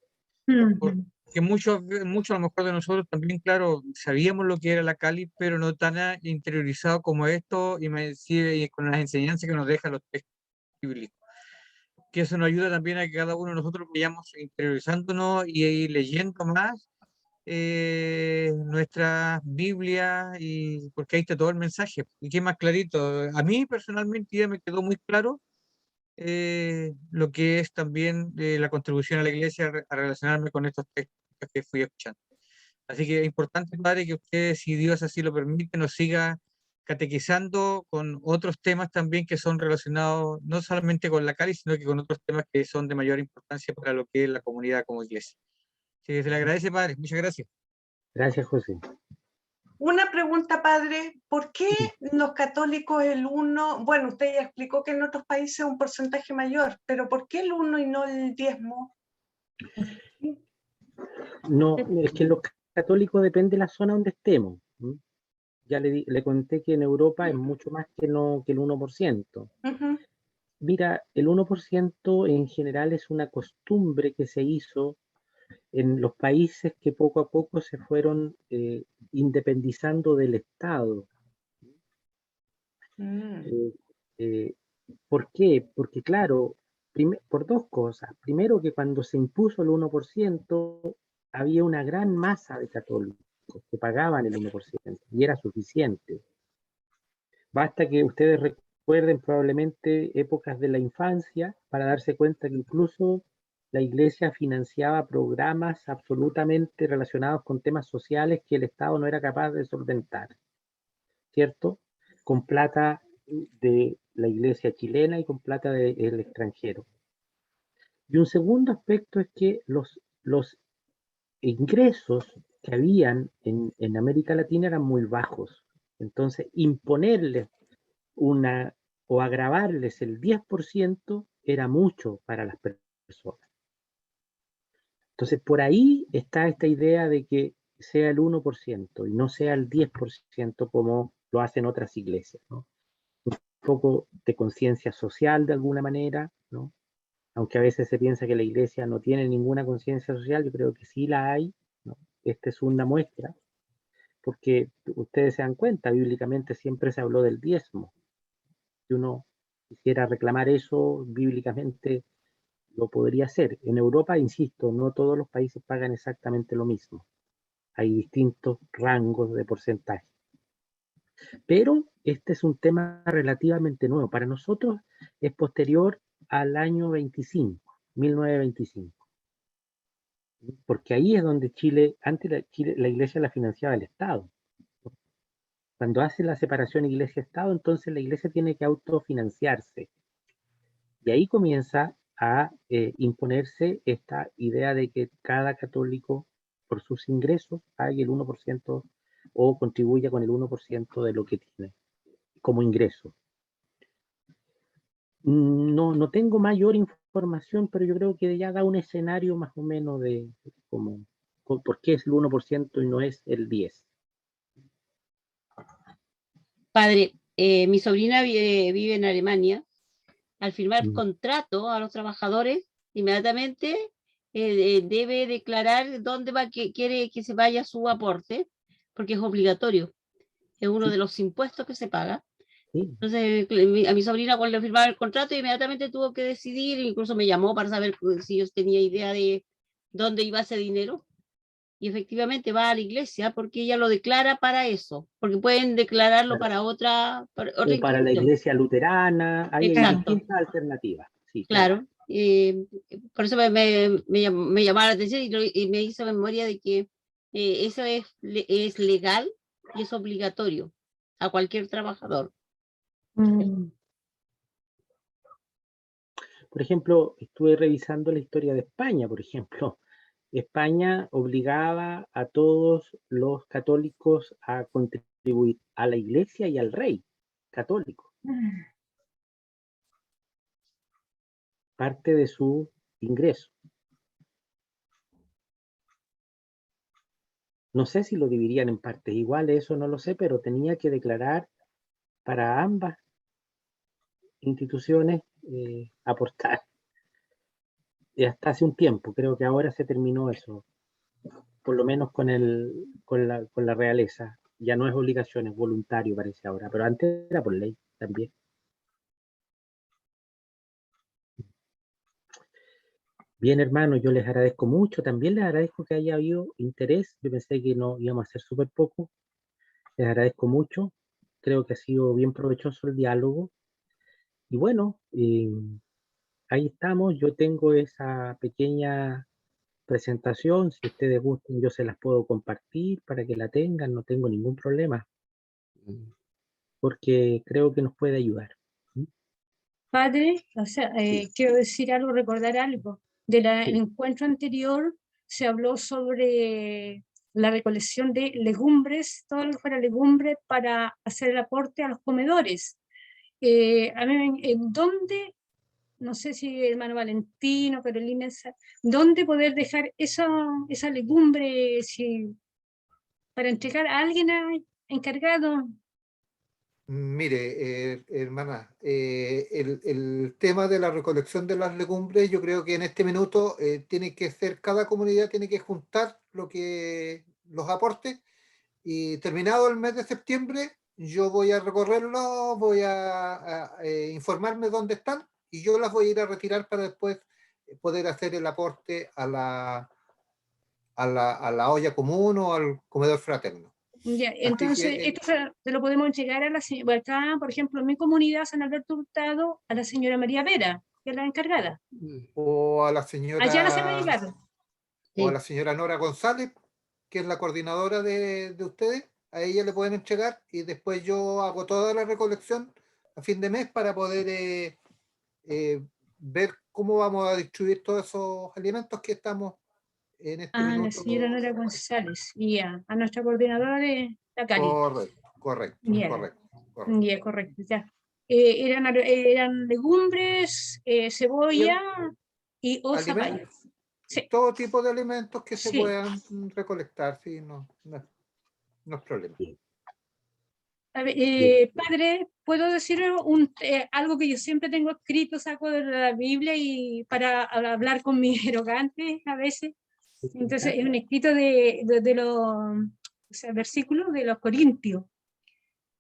que muchos a lo mejor de nosotros también, claro, sabíamos lo que era la Cali, pero no tan interiorizado como esto, y me decía, y con las enseñanzas que nos dejan los textos bíblicos. Que eso nos ayuda también a que cada uno de nosotros vayamos interiorizándonos y ir leyendo más nuestra Biblia, y porque ahí está todo el mensaje, y que más clarito. A mí personalmente ya me quedó muy claro lo que es también la contribución a la iglesia a relacionarme con estos textos que fui escuchando. Así que es importante, padre, que usted, si Dios así lo permite, nos siga catequizando con otros temas también que son relacionados no solamente con la Cali, sino que con otros temas que son de mayor importancia para lo que es la comunidad como iglesia. Así que se le agradece, padre. Muchas gracias. Gracias, José. Una pregunta, padre, ¿por qué los católicos el 1, bueno, usted ya explicó que en otros países es un porcentaje mayor, pero ¿por qué el 1 y no el diezmo? No, es que los católicos depende de la zona donde estemos. ¿Mm? Ya le conté que en Europa es mucho más que, no, que el 1%. Ujú. Mira, el 1% en general es una costumbre que se hizo en los países que poco a poco se fueron independizando del Estado. Mm. Eh, ¿Por qué? Porque claro, por dos cosas. Primero, que cuando se impuso el 1%, había una gran masa de católicos que pagaban el 1% y era suficiente. Basta que ustedes recuerden probablemente épocas de la infancia para darse cuenta que incluso la iglesia financiaba programas absolutamente relacionados con temas sociales que el Estado no era capaz de solventar, ¿cierto? Con plata de la iglesia chilena y con plata del extranjero. Y un segundo aspecto es que los ingresos que habían en América Latina eran muy bajos. Entonces, imponerles una o agravarles el 10% era mucho para las personas. Entonces, por ahí está esta idea de que sea el 1% y no sea el 10% como lo hacen otras iglesias, ¿no? Un poco de conciencia social de alguna manera, ¿no? Aunque a veces se piensa que la iglesia no tiene ninguna conciencia social, yo creo que sí la hay, ¿no? Esta es una muestra, porque ustedes se dan cuenta, bíblicamente siempre se habló del diezmo. Si uno quisiera reclamar eso bíblicamente, lo podría hacer. En Europa, insisto, no todos los países pagan exactamente lo mismo. Hay distintos rangos de porcentaje. Pero este es un tema relativamente nuevo. Para nosotros es posterior al año 25, 1925. Porque ahí es donde Chile, antes la iglesia la financiaba el Estado. Cuando hace la separación iglesia-Estado, entonces la iglesia tiene que autofinanciarse. Y ahí comienza a imponerse esta idea de que cada católico, por sus ingresos, pague el 1% o contribuya con el 1% de lo que tiene como ingreso. No tengo mayor información, pero yo creo que ya da un escenario más o menos de cómo, por qué es el 1% y no es el 10%. Padre, mi sobrina vive en Alemania. Al firmar contrato a los trabajadores, inmediatamente debe declarar dónde quiere que se vaya su aporte, porque es obligatorio. Es uno de los impuestos que se paga. Sí. Entonces, a mi sobrina cuando le firmaron el contrato, inmediatamente tuvo que decidir, incluso me llamó para saber si yo tenía idea de dónde iba ese dinero. Y efectivamente va a la iglesia porque ella lo declara para eso, porque pueden declararlo para otra O para la institución. iglesia luterana, hay Exacto. distintas alternativas. Sí, claro. Por eso me llamaba la atención y me hizo memoria de que eso es legal y es obligatorio a cualquier trabajador. Por ejemplo, estuve revisando la historia de España, por ejemplo. España obligaba a todos los católicos a contribuir a la iglesia y al rey católico. Parte de su ingreso. No sé si lo dividirían en partes iguales, eso no lo sé, pero tenía que declarar para ambas instituciones aportar. Y hasta hace un tiempo, creo que ahora se terminó eso. por lo menos con la realeza. Ya no es obligación, es voluntario, parece ahora, pero antes era por ley también. Bien, hermano, yo les agradezco mucho. También les agradezco que haya habido interés. Yo pensé que no íbamos a hacer súper poco. Les agradezco mucho. Creo que ha sido bien provechoso el diálogo. Y bueno, ahí estamos. Yo tengo esa pequeña presentación. Si ustedes gustan, yo se las puedo compartir para que la tengan. No tengo ningún problema, porque creo que nos puede ayudar. Padre, o sea, quiero decir algo, recordar algo. Del encuentro anterior se habló sobre la recolección de legumbres, todo lo que fuera legumbre para hacer el aporte a los comedores. A mí, ¿dónde, no sé si hermano Valentino, Carolina, dónde poder dejar esa legumbre para entregar a alguien encargado? Mire, hermana, el tema de la recolección de las legumbres, yo creo que en este minuto tiene que ser, cada comunidad tiene que juntar los aportes, y terminado el mes de septiembre, yo voy a recorrerlo, voy a informarme dónde están, y yo las voy a ir a retirar para después poder hacer el aporte a la olla común o al comedor fraterno. Ya, entonces, esto se lo podemos llegar a la señora, acá, por ejemplo, en mi comunidad, San Alberto Hurtado, a la señora María Vera, que es la encargada. O a la señora... Allá la se va a llegar. O a la señora Nora González, que es la coordinadora de ustedes, a ella le pueden entregar, y después yo hago toda la recolección a fin de mes para poder ver cómo vamos a distribuir todos esos alimentos que estamos en este minuto. La señora Nora González, y a nuestra coordinadora de la Cari. Correcto. Ya, correcto, ya. Eran legumbres, cebolla y o zapallo. Sí. Todo tipo de alimentos que se puedan recolectar, sí, no es problema. A ver, padre, ¿puedo decir algo que yo siempre tengo escrito, saco de la Biblia y para hablar con mis erogantes a veces? Entonces, es un escrito de los versículos de los Corintios,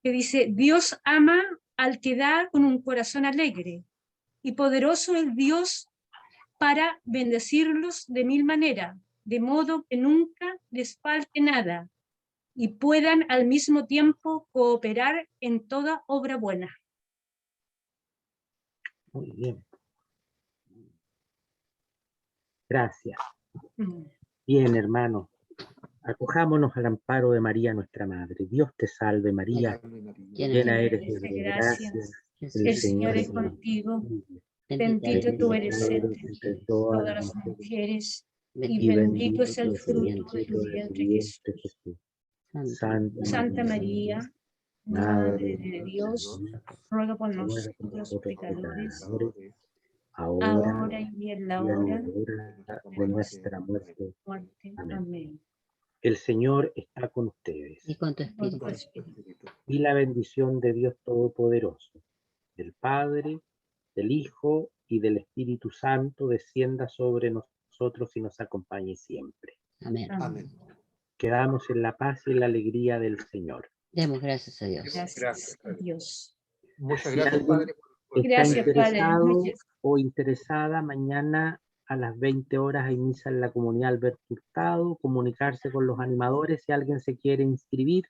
que dice: Dios ama al que da con un corazón alegre, y poderoso es Dios para bendecirlos de mil maneras, de modo que nunca les falte nada, y puedan al mismo tiempo cooperar en toda obra buena. Muy bien. Gracias. Bien, hermano. Acojámonos al amparo de María, nuestra Madre. Dios te salve, María. Llena eres de gracia. El Señor es contigo. Bendita tú eres entre todas las mujeres, y bendito es el fruto de tu vientre, Jesús. Santa María, Madre de Dios, ruega por nosotros pecadores, ahora y en la hora de nuestra muerte. Amén. El Señor está con ustedes. Y con tu espíritu. Y la bendición de Dios Todopoderoso, del Padre, del Hijo y del Espíritu Santo descienda sobre nosotros y nos acompañe siempre. Amén. Amén. Quedamos en la paz y en la alegría del Señor. Demos gracias a Dios. Gracias a Dios. Muchas gracias, Padre. Está interesado o interesada, mañana a las 20 horas hay misa en la comunidad Alberto Hurtado, comunicarse con los animadores si alguien se quiere inscribir,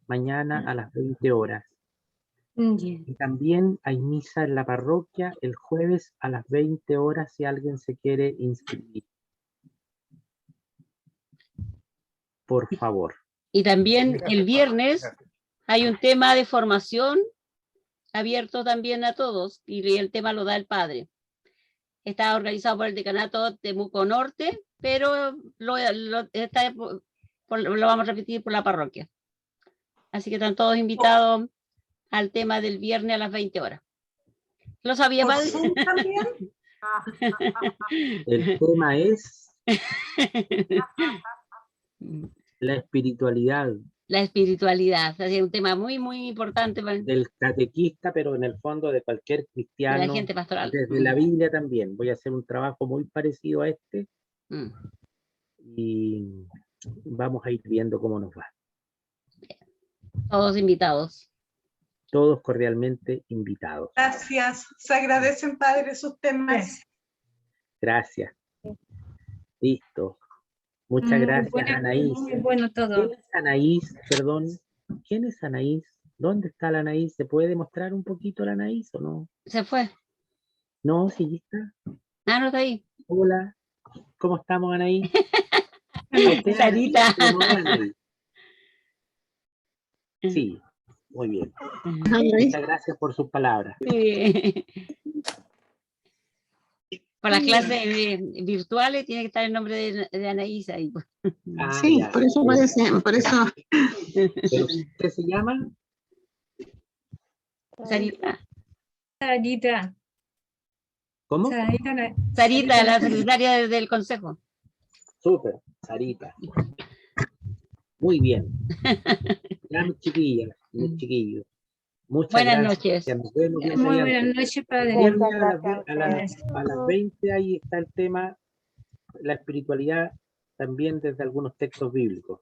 mañana a las 20 horas. Y también hay misa en la parroquia el jueves a las 20 horas si alguien se quiere inscribir. Por favor. Y también el viernes hay un tema de formación abierto también a todos, y el tema lo da el padre. Está organizado por el Decanato Temuco Norte, pero lo vamos a repetir por la parroquia. Así que están todos invitados al tema del viernes a las 20 horas. ¿Lo sabía, padre? El tema es la espiritualidad. La espiritualidad, es un tema muy, muy importante. Del catequista, pero en el fondo de cualquier cristiano. De la gente pastoral. Desde la Biblia también. Voy a hacer un trabajo muy parecido a este. y vamos a ir viendo cómo nos va. Todos invitados. Todos cordialmente invitados. Gracias. Se agradecen, padre, sus temas. Gracias. Listo. Muchas gracias, Anaís. Muy bueno todo. ¿Quién es Anaís? Perdón. ¿Quién es Anaís? ¿Dónde está la Anaís? ¿Se puede demostrar un poquito la Anaís o no? Se fue. No, sí está. Ah, no está ahí. Hola. ¿Cómo estamos, Anaís? Sarita. Sí, muy bien. Muchas gracias por sus palabras. Sí. Por las clases virtuales tiene que estar el nombre de Anaís ahí. Ah, Sí, ya. por eso parece, por eso. ¿Pero usted se llama? Sarita. Sarita. ¿Cómo? Sarita, la secretaria del consejo. Súper, Sarita. Muy bien. Ya, mis chiquillas, mis chiquillos. Muchas Buenas gracias. noches. Nos vemos, Dios Muy mediante. buenas noches, padre. Hoy día a las 20 ahí está el tema, la espiritualidad también desde algunos textos bíblicos.